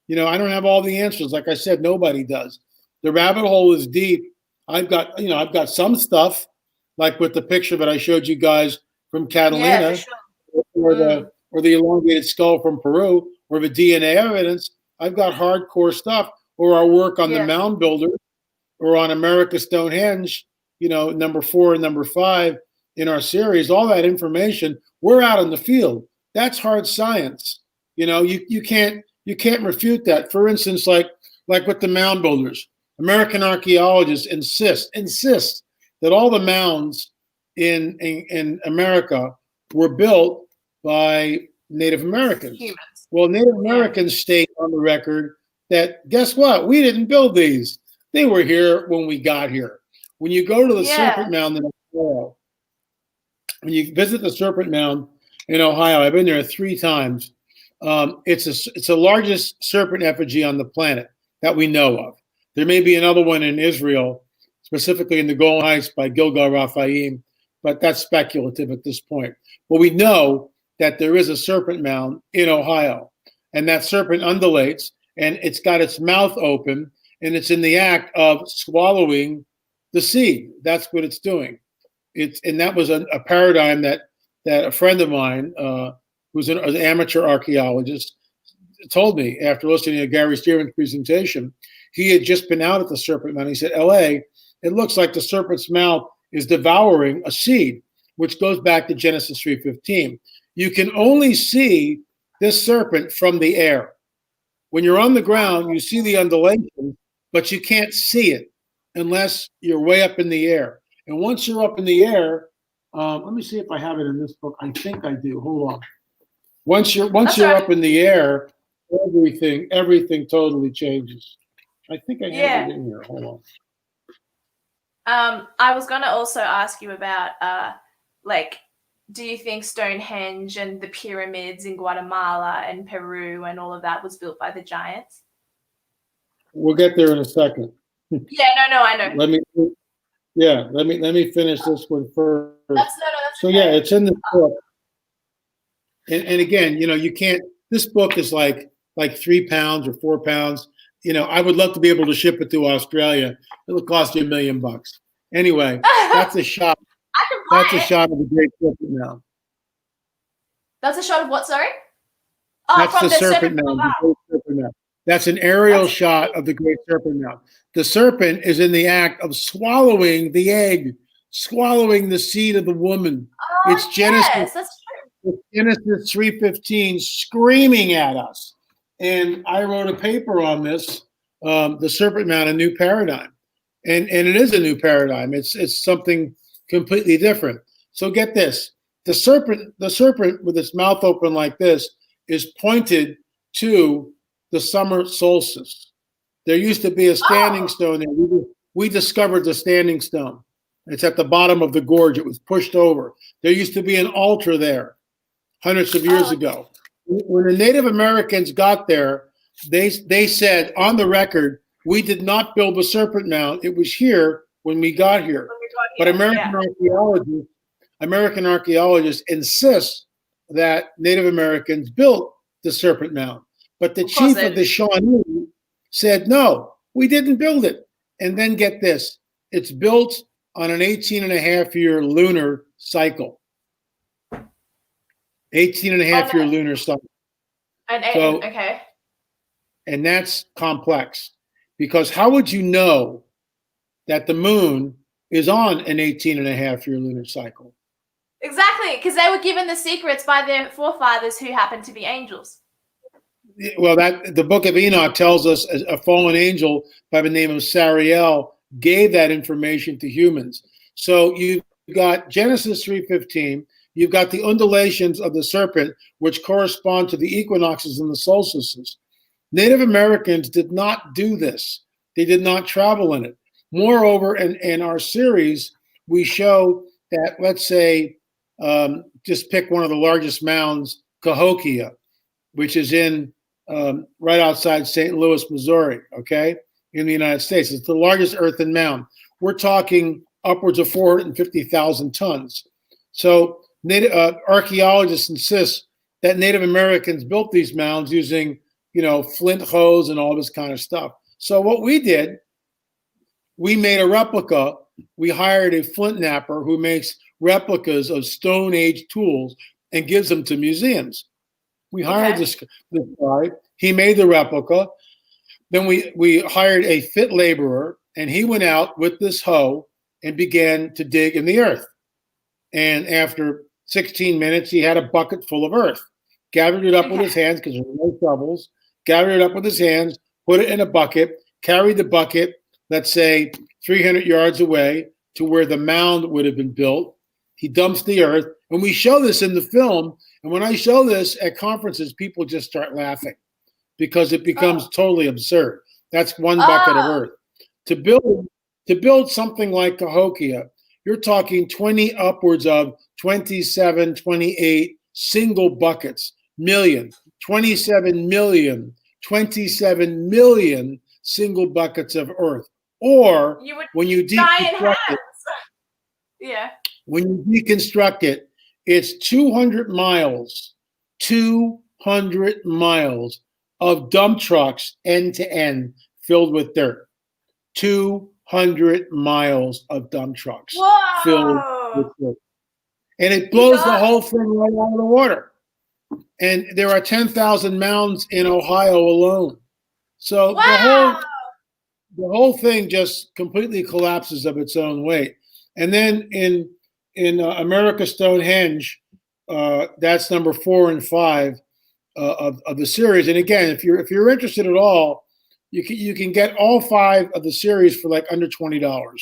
I don't have all the answers. Like I said, nobody does. The rabbit hole is deep. I've got some stuff, like with the picture that I showed you guys from Catalina, or the elongated skull from Peru, or the DNA evidence. I've got hardcore stuff, or our work on the mound builder, or on America Stonehenge, number 4 and number 5 in our series. All that information, we're out in the field. That's hard science. You can't refute that. For instance, like with the mound builders, American archaeologists insist that all the mounds in America were built by Native Americans. Humans. Well, Native Americans state on the record that, guess what? We didn't build these. They were here when we got here. When you go to the Serpent Mound in Ohio, when you visit the Serpent Mound in Ohio, I've been there 3 times. It's the largest serpent effigy on the planet that we know of. There may be another one in Israel, specifically in the Golan Heights by Gilgal Raphaim, but that's speculative at this point. But we know that there is a serpent mound in Ohio, and that serpent undulates, and it's got its mouth open, and it's in the act of swallowing the seed. That's what it's doing. And that was a paradigm that a friend of mine, who's an amateur archaeologist, told me after listening to Gary Stevens' presentation. He had just been out at the Serpent Mound. He said, LA, it looks like the serpent's mouth is devouring a seed, which goes back to Genesis 3:15. You can only see this serpent from the air. When you're on the ground, you see the undulation, but you can't see it unless you're way up in the air. And once you're up in the air, let me see if I have it in this book. I think I do. Hold on. Once you're up in the air, everything totally changes. I think I have it in here. Hold on. I was going to also ask you about like, do you think Stonehenge and the pyramids in Guatemala and Peru and all of that was built by the giants? We'll get there in a second. Yeah, no, I know. Let me finish this one first. That's so okay. It's in the book. And again, you can't. This book is like 3 pounds or 4 pounds. I would love to be able to ship it to Australia. It'll cost you $1 million. Anyway, that's a shot. That's a shot of the Great Serpent Mound. That's a shot of what? Sorry. That's the Serpent Mound. The Great Serpent Mound. That's an aerial shot of the Great Serpent Mound. The serpent is in the act of swallowing the egg, swallowing the seed of the woman. It's Genesis. Yes, that's true. It's Genesis 3:15 screaming at us. And I wrote a paper on this, the Serpent Mound, a new paradigm. And it is a new paradigm. It's something completely different. So get this. The serpent with its mouth open like this is pointed to the summer solstice. There used to be a standing stone there. We discovered the standing stone. It's at the bottom of the gorge. It was pushed over. There used to be an altar there hundreds of years ago. When the Native Americans got there, they said on the record, we did not build the Serpent Mound. It was here when we got here. But American archaeologists insist that Native Americans built the Serpent Mound. But the chief of the Shawnee said, no, we didn't build it. And then get this, it's built on an 18-and-a-half-year lunar cycle. 18-and-a-half-year lunar cycle. Okay. And that's complex. Because how would you know that the moon is on an 18-and-a-half-year lunar cycle? Exactly, because they were given the secrets by their forefathers who happened to be angels. Well, the Book of Enoch tells us a fallen angel by the name of Sariel gave that information to humans. So you've got Genesis 3:15. You've got the undulations of the serpent, which correspond to the equinoxes and the solstices. Native Americans did not do this. They did not travel in it. Moreover, in our series, we show that, let's say, just pick one of the largest mounds, Cahokia, which is in right outside St. Louis, Missouri, okay, in the United States. It's the largest earthen mound. We're talking upwards of 450,000 tons. So archaeologists insist that Native Americans built these mounds using, flint hoes and all this kind of stuff. So what we did, we made a replica. We hired a flint knapper who makes replicas of Stone Age tools and gives them to museums. We hired this guy. He made the replica. Then we hired a fit laborer, and he went out with this hoe and began to dig in the earth. And after 16 minutes, he had a bucket full of earth. Gathered it up with his hands because there were no shovels. Gathered it up with his hands, put it in a bucket, carried the bucket, let's say 300 yards away to where the mound would have been built. He dumps the earth. And we show this in the film. And when I show this at conferences, people just start laughing because it becomes totally absurd. That's one bucket of earth. To build something like Cahokia, you're talking upwards of 27, 28 single buckets, 27 million single buckets of earth. Or when you deconstruct it, when you deconstruct it, it's 200 miles of dump trucks end to end filled with dirt. 200 miles of dump trucks filled with dirt. And it blows the whole thing right out of the water. And there are 10,000 mounds in Ohio alone. So the whole thing just completely collapses of its own weight. And then in America Stonehenge, that's number 4 and 5. of the series. And again, if you're interested at all, you can get all 5 of the series for like under $20.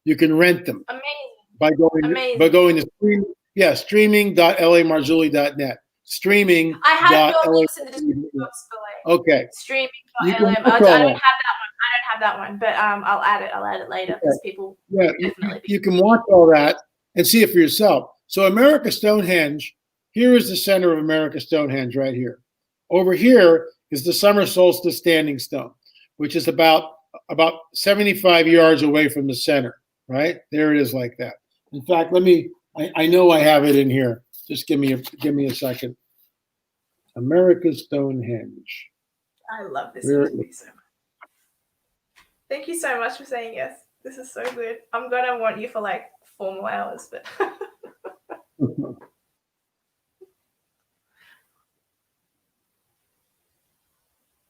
You can rent them by going to streaming.lamarzulli.net. Streaming. I have your links in the description box below. Okay. Streaming.lam. I don't have that one, but I'll add it later because people definitely. You can watch all that and see it for yourself. So America Stonehenge, here is the center of America Stonehenge right here. Over here is the summer solstice standing stone, which is about 75 yards away from the center, right? There it is like that. In fact, I know I have it in here. Just give me a second. America Stonehenge. I love this movie so much. Thank you so much for saying yes. This is so good. I'm gonna want you for like 4 more hours, but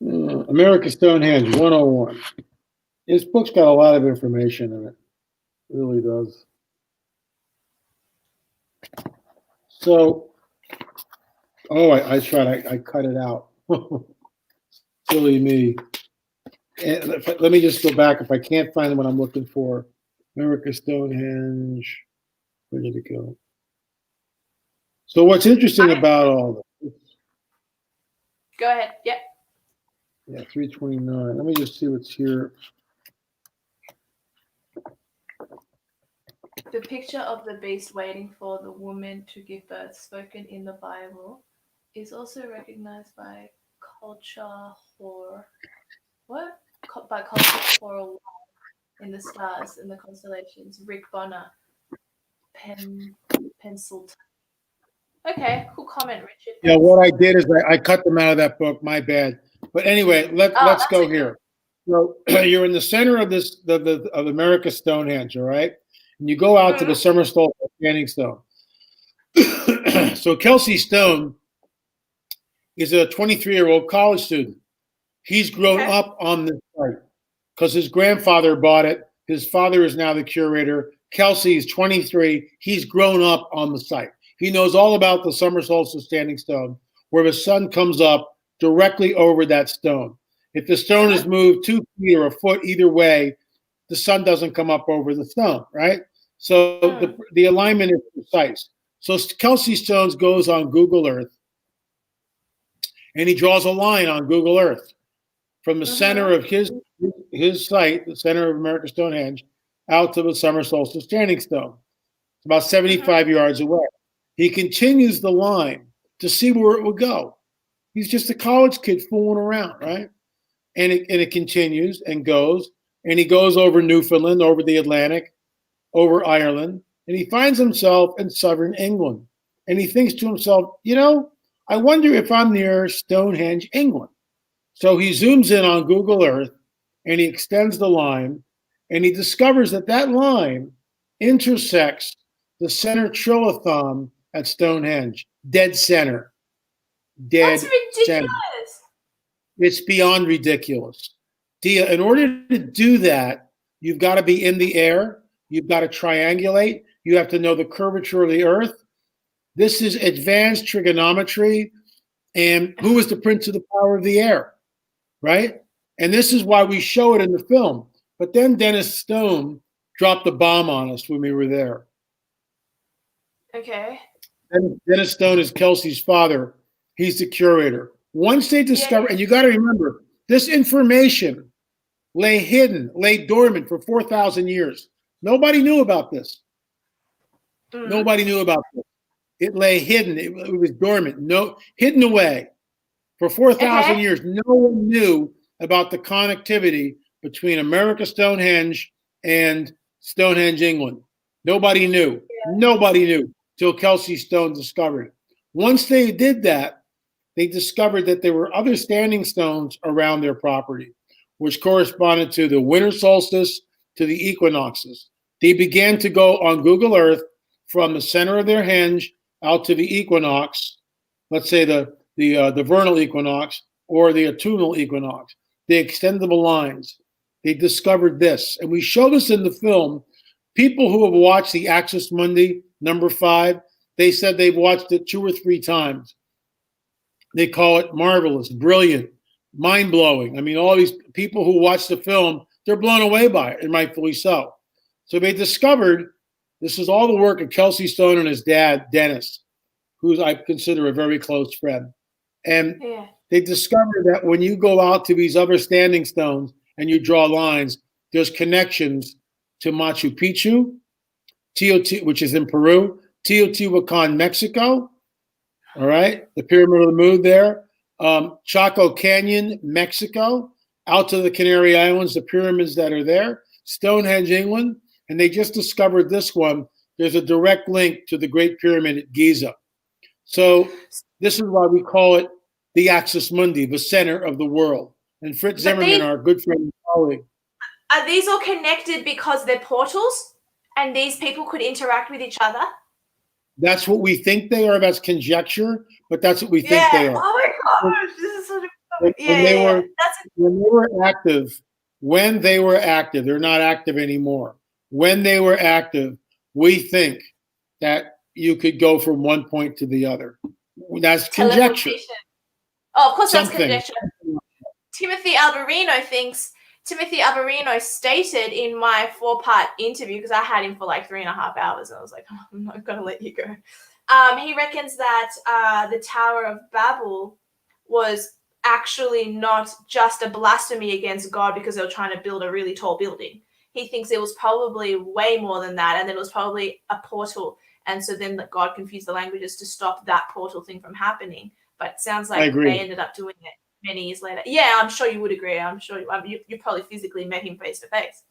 America Stonehenge 101. This book's got a lot of information in it. It really does. So, I tried. I cut it out. Silly me. And let me just go back. If I can't find what I'm looking for, America Stonehenge. Where did it go? So what's interesting about all this? Go ahead. Yep. Yeah, 329. Let me just see what's here. The picture of the beast waiting for the woman to give birth, spoken in the Bible, is also recognized by culture horror. What? By culture horror in the stars and the constellations. Rick Bonner, pencil. Okay, cool comment, Richard. Yeah, what I did is I cut them out of that book. My bad. But anyway, let's go here. So you're in the center of of America Stonehenge, all right? And you go out to the summer solstice standing stone. So Kelsey Stone is a 23-year-old college student. He's grown up on this site because his grandfather bought it. His father is now the curator. Kelsey is 23. He's grown up on the site. He knows all about the summer solstice standing stone, where the sun comes up directly over that stone. If the stone is moved 2 feet or a foot either way, the sun doesn't come up over the stone, right? So the alignment is precise. So Kelsey Stones goes on Google Earth, and he draws a line on Google Earth from the center of his site, the center of America Stonehenge, out to the summer solstice standing stone. It's about 75 yards away. He continues the line to see where it would go. He's just a college kid fooling around, right? And it continues and goes, and he goes over Newfoundland, over the Atlantic, over Ireland, and he finds himself in southern England. And he thinks to himself, I wonder if I'm near Stonehenge, England. So he zooms in on Google Earth, and he extends the line, and he discovers that line intersects the center trilithon at Stonehenge, dead center. That's ridiculous. Center. It's beyond ridiculous. Dia, in order to do that, you've got to be in the air. You've got to triangulate. You have to know the curvature of the earth. This is advanced trigonometry. And who is the prince of the power of the air, right? And this is why we show it in the film. But then Dennis Stone dropped the bomb on us when we were there. Okay. Dennis Stone is Kelsey's father. He's the curator. Once they discover, and you got to remember, this information lay dormant for 4,000 years. Nobody knew about this. Nobody knew about this. It lay hidden. It was dormant, hidden away for 4,000 years. No one knew about the connectivity between America Stonehenge and Stonehenge, England. Nobody knew. Nobody knew till Kelsey Stone discovered it. Once they did that, they discovered that there were other standing stones around their property, which corresponded to the winter solstice to the equinoxes. They began to go on Google Earth from the center of their henge out to the equinox, let's say the vernal equinox or the autumnal equinox. They extended the lines. They discovered this, and we show this in the film. People who have watched the Axis Mundi #5, they said they've watched it 2 or 3 times. They call it marvelous, brilliant, mind-blowing. I mean, all these people who watch the film, they're blown away by it, and rightfully so. So they discovered, this is all the work of Kelsey Stone and his dad, Dennis, who I consider a very close friend. And they discovered that when you go out to these other standing stones and you draw lines, there's connections to Machu Picchu, which is in Peru, Teotihuacan, Mexico, all right, the Pyramid of the Moon there, Chaco Canyon, Mexico, out to the Canary Islands, the pyramids that are there, Stonehenge, England, and they just discovered this one. There's a direct link to the Great Pyramid at Giza. So this is why we call it the axis mundi, the center of the world. And Fritz Zimmerman, our good friend and colleague. Are these all connected because they're portals and these people could interact with each other? That's what we think they are. That's conjecture, but that's what we think they are. Oh my gosh, this is sort of when they were active, they're not active anymore. When they were active, we think that you could go from one point to the other. That's conjecture. Oh, of course, that's conjecture. Timothy Alberino stated in my 4-part interview, because I had him for like 3.5 hours, and I was like, oh, I'm not going to let you go. He reckons that the Tower of Babel was actually not just a blasphemy against God because they were trying to build a really tall building. He thinks it was probably way more than that, and then it was probably a portal. And so then God confused the languages to stop that portal thing from happening. But it sounds like they ended up doing it many years later. Yeah, I'm sure you would agree. I'm sure you probably physically met him face to face.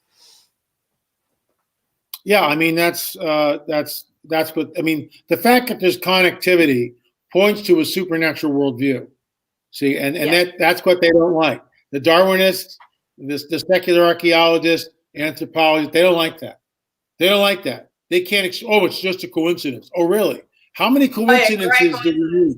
Yeah, I mean that's what I mean. The fact that there's connectivity points to a supernatural worldview. See, and that's what they don't like. The Darwinists, the secular archaeologists, anthropologists, they don't like that. They don't like that. They can't. It's just a coincidence. Oh, really? How many coincidences do we need?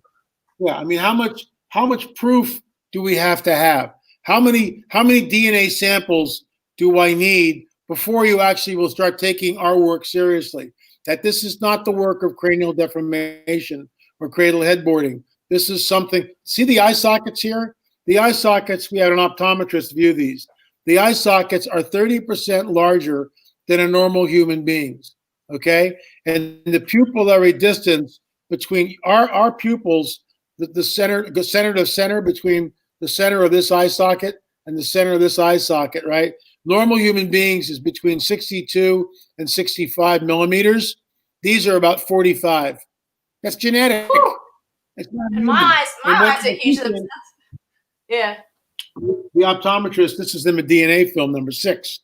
Yeah, I mean, how much proof do we have to have? How many DNA samples do I need before you actually will start taking our work seriously? That this is not the work of cranial deformation or cradle headboarding. This is something. See the eye sockets here? The eye sockets, we had an optometrist view these. The eye sockets are 30% larger than a normal human being's. Okay? And the pupillary distance between our pupils, the center to center between the center of this eye socket and the center of this eye socket, right? Normal human beings is between 62 and 65 millimeters. These are about 45. That's genetic. Whew. It's not and my eyes are huge. Yeah. The optometrist, this is in the DNA film number 6.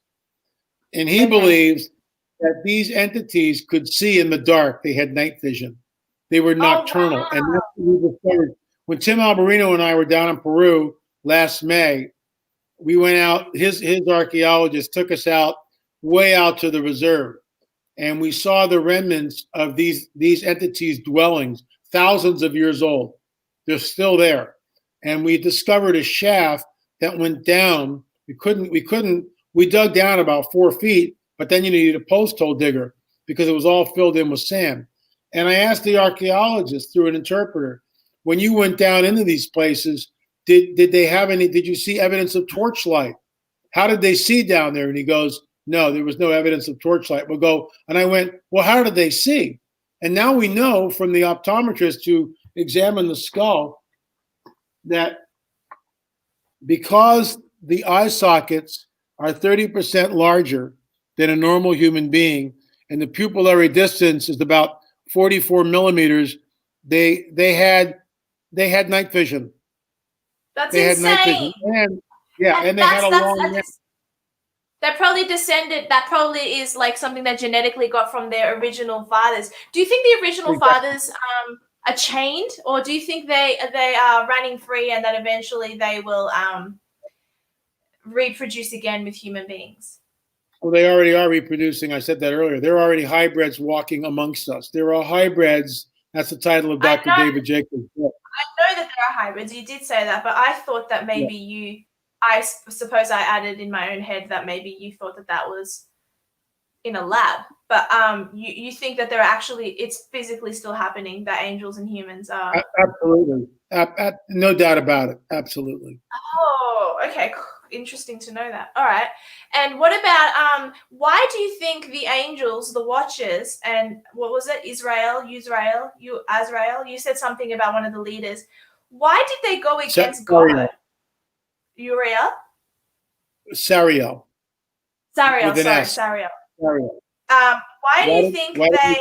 And he believes that these entities could see in the dark. They had night vision. They were nocturnal. Oh, wow. And that's what we discovered. When Tim Alberino and I were down in Peru last May, we went out, his archaeologist took us out, way out to the reserve. And we saw the remnants of these entities' dwellings, thousands of years old. They're still there. And we discovered a shaft that went down. We dug down about 4 feet, but then you needed a post hole digger because it was all filled in with sand. And I asked the archaeologist through an interpreter, when you went down into these places, did you see evidence of torchlight? How did they see down there? And he goes, no, there was no evidence of torchlight. We'll go, and I went, well, how did they see? And now we know from the optometrist who examined the skull that because the eye sockets are 30% larger than a normal human being, and the pupillary distance is about 44 millimeters, they had night vision. That's insane. And they had a long neck. That probably is like something that genetically got from their original fathers. Do you think the original fathers are chained, or do you think they are running free and that eventually they will reproduce again with human beings? Well, they already are reproducing. I said that earlier. They're already hybrids walking amongst us. There are hybrids. That's the title of Dr. David Jacobs' book. I know that there are hybrids. You did say that, but I thought that maybe I suppose I added in my own head that maybe you thought that was in a lab. But you think that it's physically still happening, that angels and humans are. Absolutely. No doubt about it. Absolutely. Oh, okay. Interesting to know that. All right. And what about why do you think the angels, the watchers, and what was it? Azrael, you said something about one of the leaders. Why did they go against God? Uriel? Sariel. Sariel, With an sorry, S. Sariel. Sariel. Why do you think why they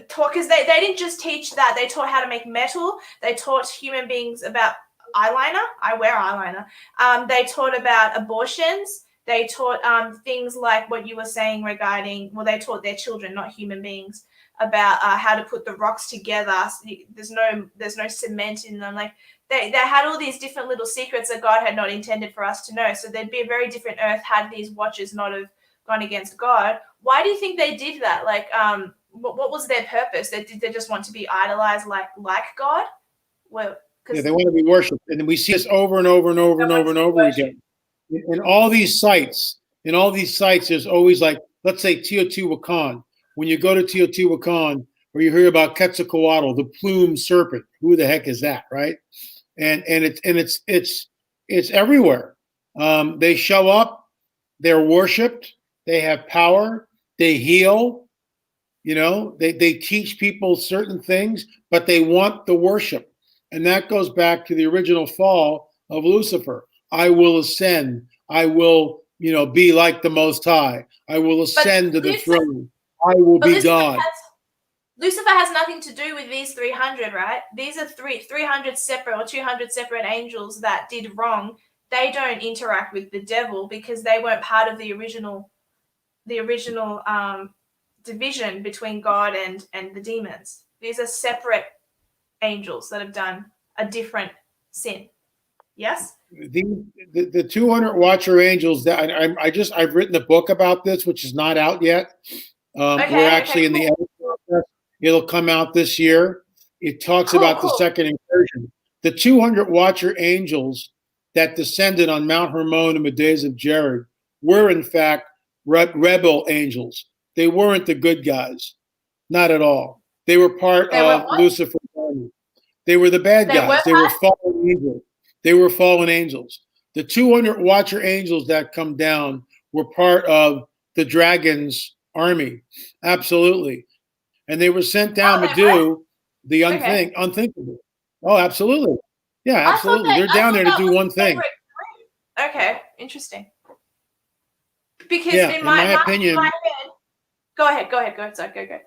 taught, because they didn't just teach that, they taught how to make metal, they taught human beings about eyeliner. I wear eyeliner. They taught about abortions. They taught things like what you were saying regarding, well, they taught their children, not human beings, about how to put the rocks together. So there's no cement in them. Like they had all these different little secrets that God had not intended for us to know. So there'd be a very different earth had these watchers not have gone against God. Why do you think they did that? Like, what was their purpose? Did they just want to be idolized like God? Well, yeah, they want to be worshipped, and we see this over and over and over and over and over again. In all these sites, there's always, like, let's say Teotihuacan. When you go to Teotihuacan, or you hear about Quetzalcoatl, the plumed serpent, who the heck is that, right? And it's everywhere. They show up, they're worshipped, they have power, they heal. They teach people certain things, but they want the worship. And that goes back to the original fall of Lucifer. I will ascend. I will, be like the Most High. I will ascend to the throne. I will be God. Lucifer has nothing to do with these 300, right? These are 300 separate or 200 separate angels that did wrong. They don't interact with the devil because they weren't part of the original division between God and the demons. These are separate angels that have done a different sin. Yes? The 200 Watcher angels, that I've written a book about this, which is not out yet. We're actually in the edit process. It'll come out this year. It talks about the second incursion. The 200 Watcher angels that descended on Mount Hermon in the days of Jared were, in fact, rebel angels. They weren't the good guys, not at all. They were part of Lucifer's army. They were the bad guys. They were fallen angels. They were fallen angels. The 200 Watcher angels that come down were part of the dragon's army. Absolutely. And they were sent down to do the unthinkable. Oh, absolutely. Yeah, absolutely. They're down there to do one thing. Okay, interesting. Because in my opinion, go ahead. Sorry, go.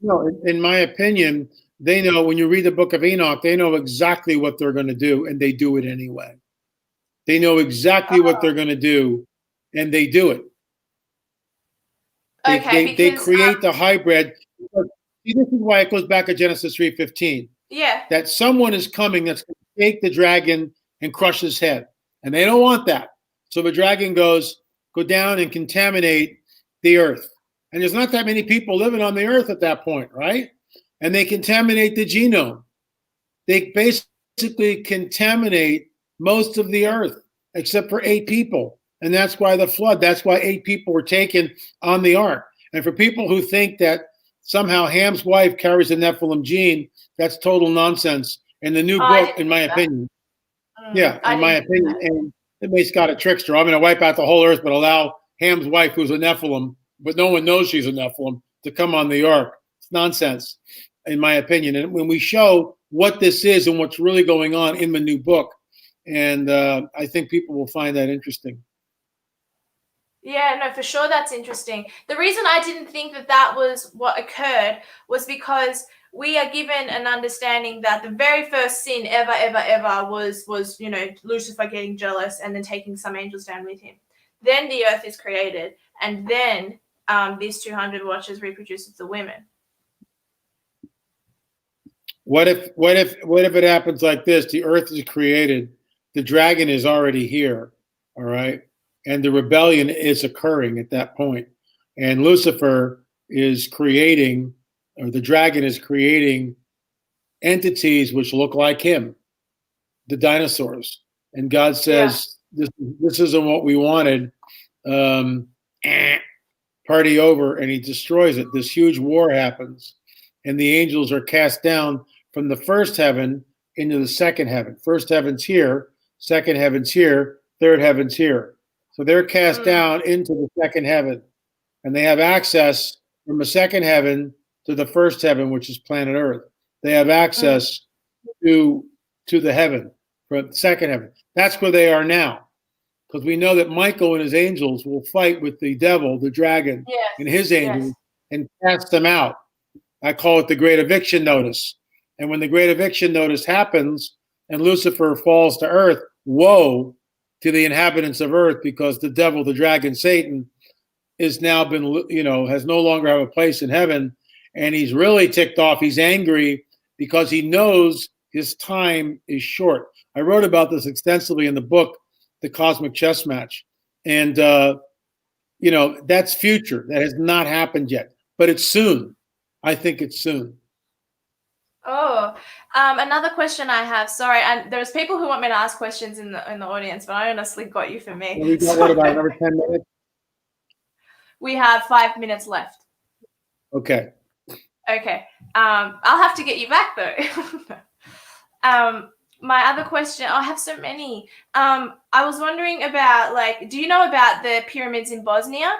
No, in my opinion, they know, when you read the book of Enoch, they know exactly what they're going to do, and they do it anyway. They know exactly what they're going to do, and they do it. They create the hybrid. See, this is why it goes back to Genesis 3:15. Yeah. That someone is coming that's going to take the dragon and crush his head. And they don't want that. So the dragon go down and contaminate the earth. And there's not that many people living on the earth at that point, right? And they contaminate the genome. They basically contaminate most of the earth, except for 8 people. And that's why the flood, that's why 8 people were taken on the ark. And for people who think that somehow Ham's wife carries the Nephilim gene, that's total nonsense. In the new book, in my opinion. In my opinion, and it makes God a trickster. I'm going to wipe out the whole earth, but allow Ham's wife, who's a Nephilim, but no one knows she's a Nephilim, to come on the ark. It's nonsense, in my opinion. And when we show what this is and what's really going on in the new book, and I think people will find that interesting. Yeah, no, for sure that's interesting. The reason I didn't think that was what occurred was because we are given an understanding that the very first sin ever was Lucifer getting jealous and then taking some angels down with him. Then the earth is created, and then these 200 watchers reproduces the women. What if it happens like this? The earth is created, the dragon is already here, all right? And the rebellion is occurring at that point. And Lucifer is creating, or the dragon is creating, entities which look like him, the dinosaurs. And God says, this isn't what we wanted. party over and he destroys it. This huge war happens, and the angels are cast down from the first heaven into the second heaven. First heaven's here, second heaven's here, third heaven's here. So they're cast down into the second heaven, and they have access from the second heaven to the first heaven, which is planet Earth. They have access to the heaven, from the second heaven. That's where they are now. Because we know that Michael and his angels will fight with the devil, the dragon, and his angels and cast them out. I call it the great eviction notice. And when the great eviction notice happens and Lucifer falls to earth, woe to the inhabitants of earth, because the devil, the dragon, Satan, is now been, has no longer have a place in heaven. And he's really ticked off. He's angry because he knows his time is short. I wrote about this extensively in the book, The Cosmic Chess Match. And, that's future. That has not happened yet, but it's soon. I think it's soon. Oh, another question I have. Sorry, and there's people who want me to ask questions in the audience, but I honestly got you for me. Well, we got what, about another 10 minutes? We have 5 minutes left. Okay. Okay. I'll have to get you back though. My other question, I have so many. I was wondering about, do you know about the pyramids in Bosnia?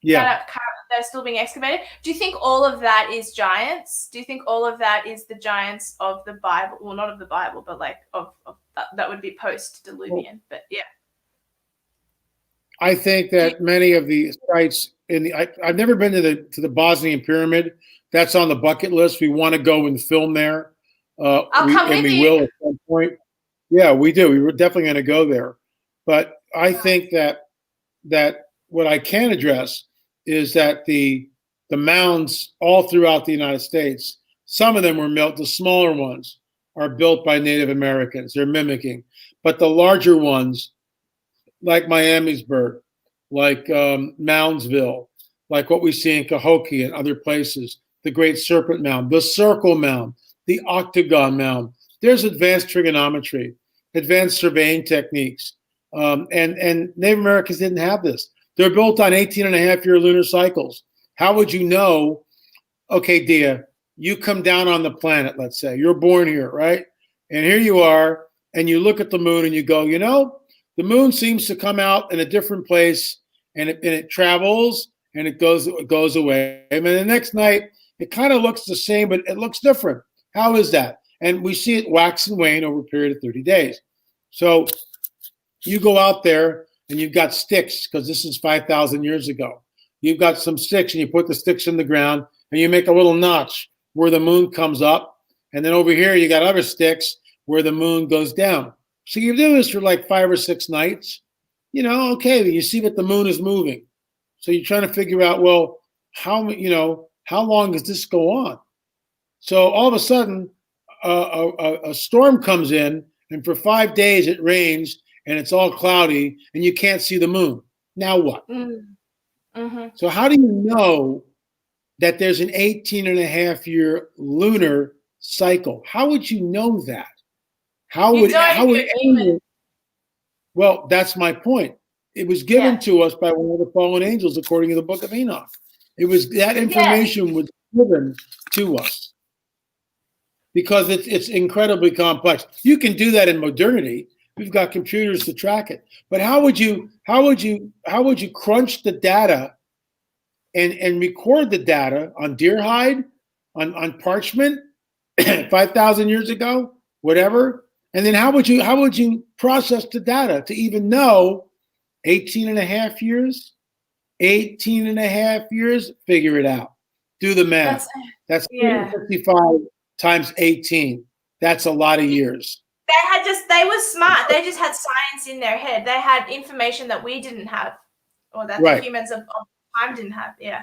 Yeah. They're still being excavated. Do you think all of that is giants? Do you think all of that is the giants of the Bible? Well, not of the Bible, but of that would be post-Diluvian. But yeah. I think that many of the sites I've never been to the Bosnian pyramid. That's on the bucket list. We want to go and film there. I'll come with you. We will at some point. Yeah, we do. We were definitely going to go there. But I think that what I can address is that the mounds all throughout the United States, some of them were built, the smaller ones are built by Native Americans. They're mimicking. But the larger ones, like Miamisburg, like Moundsville, like what we see in Cahokia and other places, the Great Serpent Mound, the Circle Mound, the Octagon Mound. There's advanced trigonometry, advanced surveying techniques. And Native Americans didn't have this. They're built on 18-and-a-half-year lunar cycles. How would you know, okay, Dia, you come down on the planet, let's say. You're born here, right? And here you are, and you look at the moon and you go, the moon seems to come out in a different place, and it travels, and it goes away. And then the next night, it kind of looks the same, but it looks different. How is that? And we see it wax and wane over a period of 30 days. So you go out there, and you've got sticks, because this is 5,000 years ago. You've got some sticks, and you put the sticks in the ground, and you make a little notch where the moon comes up. And then over here, you got other sticks where the moon goes down. So you do this for like 5 or 6 nights. Okay, you see that the moon is moving. So you're trying to figure out, well, how long does this go on? So all of a sudden, a storm comes in, and for 5 days it rains, and it's all cloudy, and you can't see the moon. Now what? Mm-hmm. So how do you know that there's an 18-and-a-half-year lunar cycle? How would you know that? How would anyone? Well, that's my point. It was given to us by one of the fallen angels, according to the Book of Enoch. It was that information was given to us because it's incredibly complex. You can do that in modernity. We've got computers to track it. But how would you crunch the data and record the data on deer hide, on parchment 5,000 years ago, whatever? And then how would you process the data to even know 18-and-a-half years? 18-and-a-half years? Figure it out. Do the math. That's 355 times 18. That's a lot of years. They were smart. They just had science in their head. They had information that we didn't have, or that the humans of time didn't have. Yeah.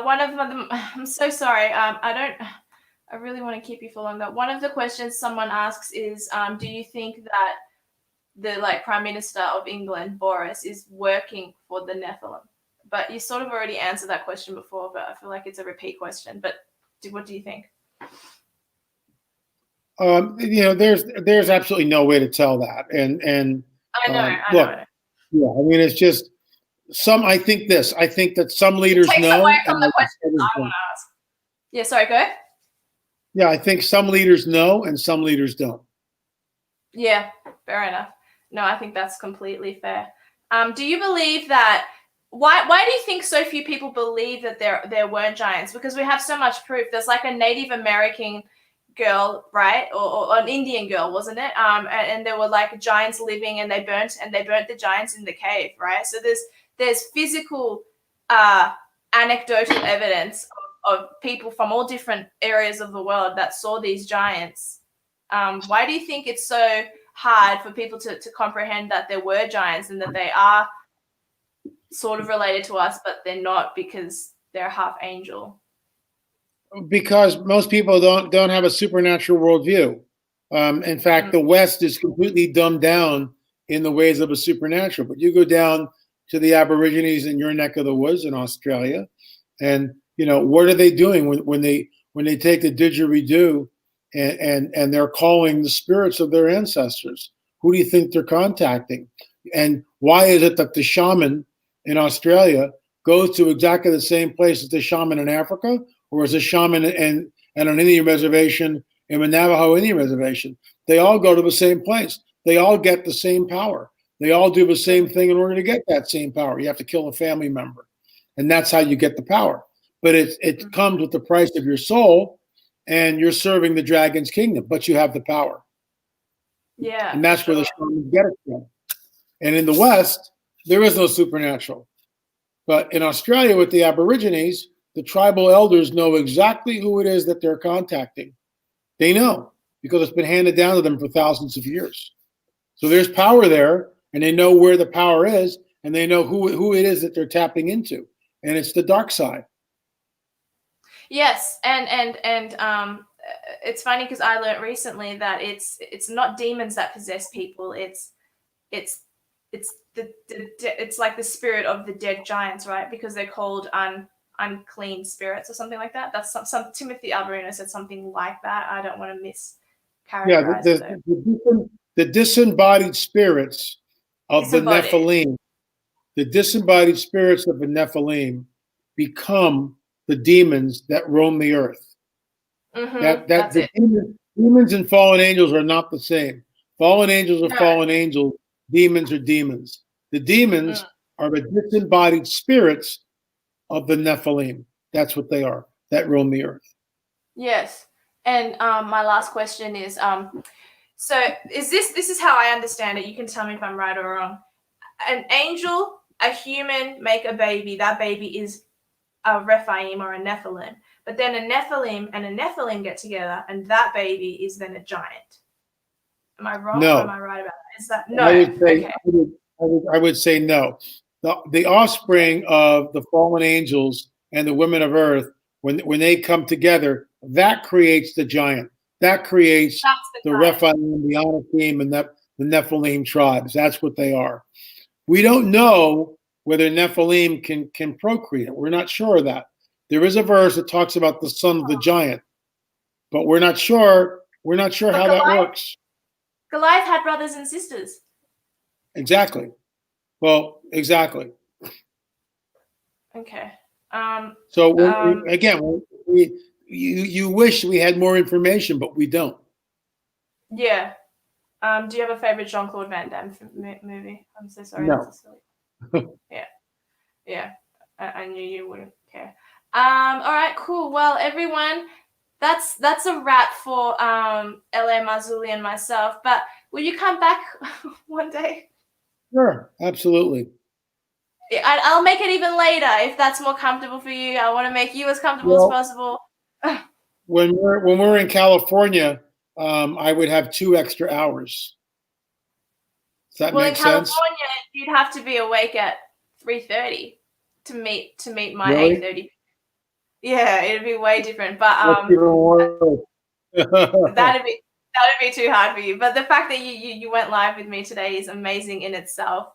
One of them, I'm so sorry. I really want to keep you for longer. One of the questions someone asks is, do you think that the Prime Minister of England, Boris, is working for the Nephilim? But you sort of already answered that question before, but I feel like it's a repeat question. But what do you think? There's absolutely no way to tell that. And I know. Yeah, I mean, it's just I think that some leaders Takes away know, from and the questions others I want don't. to ask. Yeah, sorry, go. Yeah, I think some leaders know and some leaders don't. Yeah, fair enough. No, I think that's completely fair. Do you believe that? Why do you think so few people believe that there weren't giants? Because we have so much proof. There's like a Native American girl, right, or an Indian girl, wasn't it? And there were like giants living, and they burnt the giants in the cave, right? So there's physical, anecdotal evidence of people from all different areas of the world that saw these giants. Why do you think it's so hard for people to comprehend that there were giants and that they are sort of related to us, but they're not because they're half angel? Because most people don't have a supernatural worldview. In fact, the West is completely dumbed down in the ways of a supernatural. But you go down to the Aborigines in your neck of the woods in Australia, and what are they doing when they take the didgeridoo and they're calling the spirits of their ancestors? Who do you think they're contacting? And why is it that the shaman in Australia goes to exactly the same place as the shaman in Africa, or as a shaman and an Indian reservation and a Navajo Indian reservation? They all go to the same place. They all get the same power. They all do the same thing in order to get that same power. You have to kill a family member, and that's how you get the power. But it comes with the price of your soul, and you're serving the dragon's kingdom, but you have the power. Yeah, and that's where the shamans get it from. And in the West, there is no supernatural. But in Australia, with the Aborigines, the tribal elders know exactly who it is that they're contacting. They know because it's been handed down to them for thousands of years. So there's power there, and they know where the power is, and they know who it is that they're tapping into, and it's the dark side. Yes, and it's funny because I learned recently that it's not demons that possess people. It's it's like the spirit of the dead giants, right? Because they're called unclean spirits or something like that. That's some Timothy Alberino said something like that. I don't want to mischaracterize Yeah, the disembodied spirits of the Disembodied. Nephilim, the disembodied spirits of the Nephilim become the demons that roam the earth. That's it. Demons and fallen angels are not the same. Fallen angels are No. fallen angels. Demons are demons. The demons are the disembodied spirits of the Nephilim. That's what they are, that roam the earth. Yes. And my last question is, so is this is how I understand it. You can tell me if I'm right or wrong. An angel, a human make a baby. That baby is a Rephaim or a Nephilim. But then a Nephilim and a Nephilim get together, and that baby is then a giant. Am I wrong No. or am I right about that? Is that no? I would say no. The offspring of the fallen angels and the women of earth, when they come together, that creates the giant. That creates the Rephaim, the Anakim, and the Nephilim tribes. That's what they are. We don't know whether Nephilim can procreate. We're not sure of that. There is a verse that talks about the son of the giant, but we're not sure. We're not sure how that works. Goliath had brothers and sisters. Exactly. Well, exactly. Okay. So again, you wish we had more information, but we don't. Yeah. Do you have a favorite Jean-Claude Van Damme movie? I'm so sorry. No. That's silly. Yeah. I knew you wouldn't care. All right, cool. Well, everyone, that's a wrap for LA Marzulli and myself. But will you come back one day? Sure, absolutely. Yeah, I'll make it even later if that's more comfortable for you. I want to make you as comfortable as possible. When we're in California, I would have 2 extra hours. Does that make sense? Well, in California, you'd have to be awake at 3:30 to meet my Really? 8:30. Yeah, it'd be way different. But that'd be too hard for you. But the fact that you went live with me today is amazing in itself.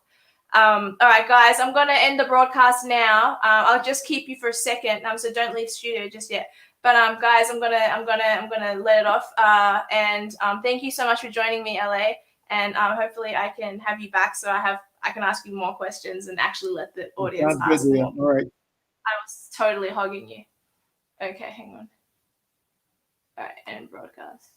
All right, guys, I'm gonna end the broadcast now. I'll just keep you for a second. So don't leave studio just yet. But guys, I'm gonna let it off. And thank you so much for joining me, LA. And hopefully I can have you back so I have I can ask you more questions and actually let the audience Sounds good, ask Leah. more. All right. I was totally hogging you. Okay, hang on. All right, and broadcast.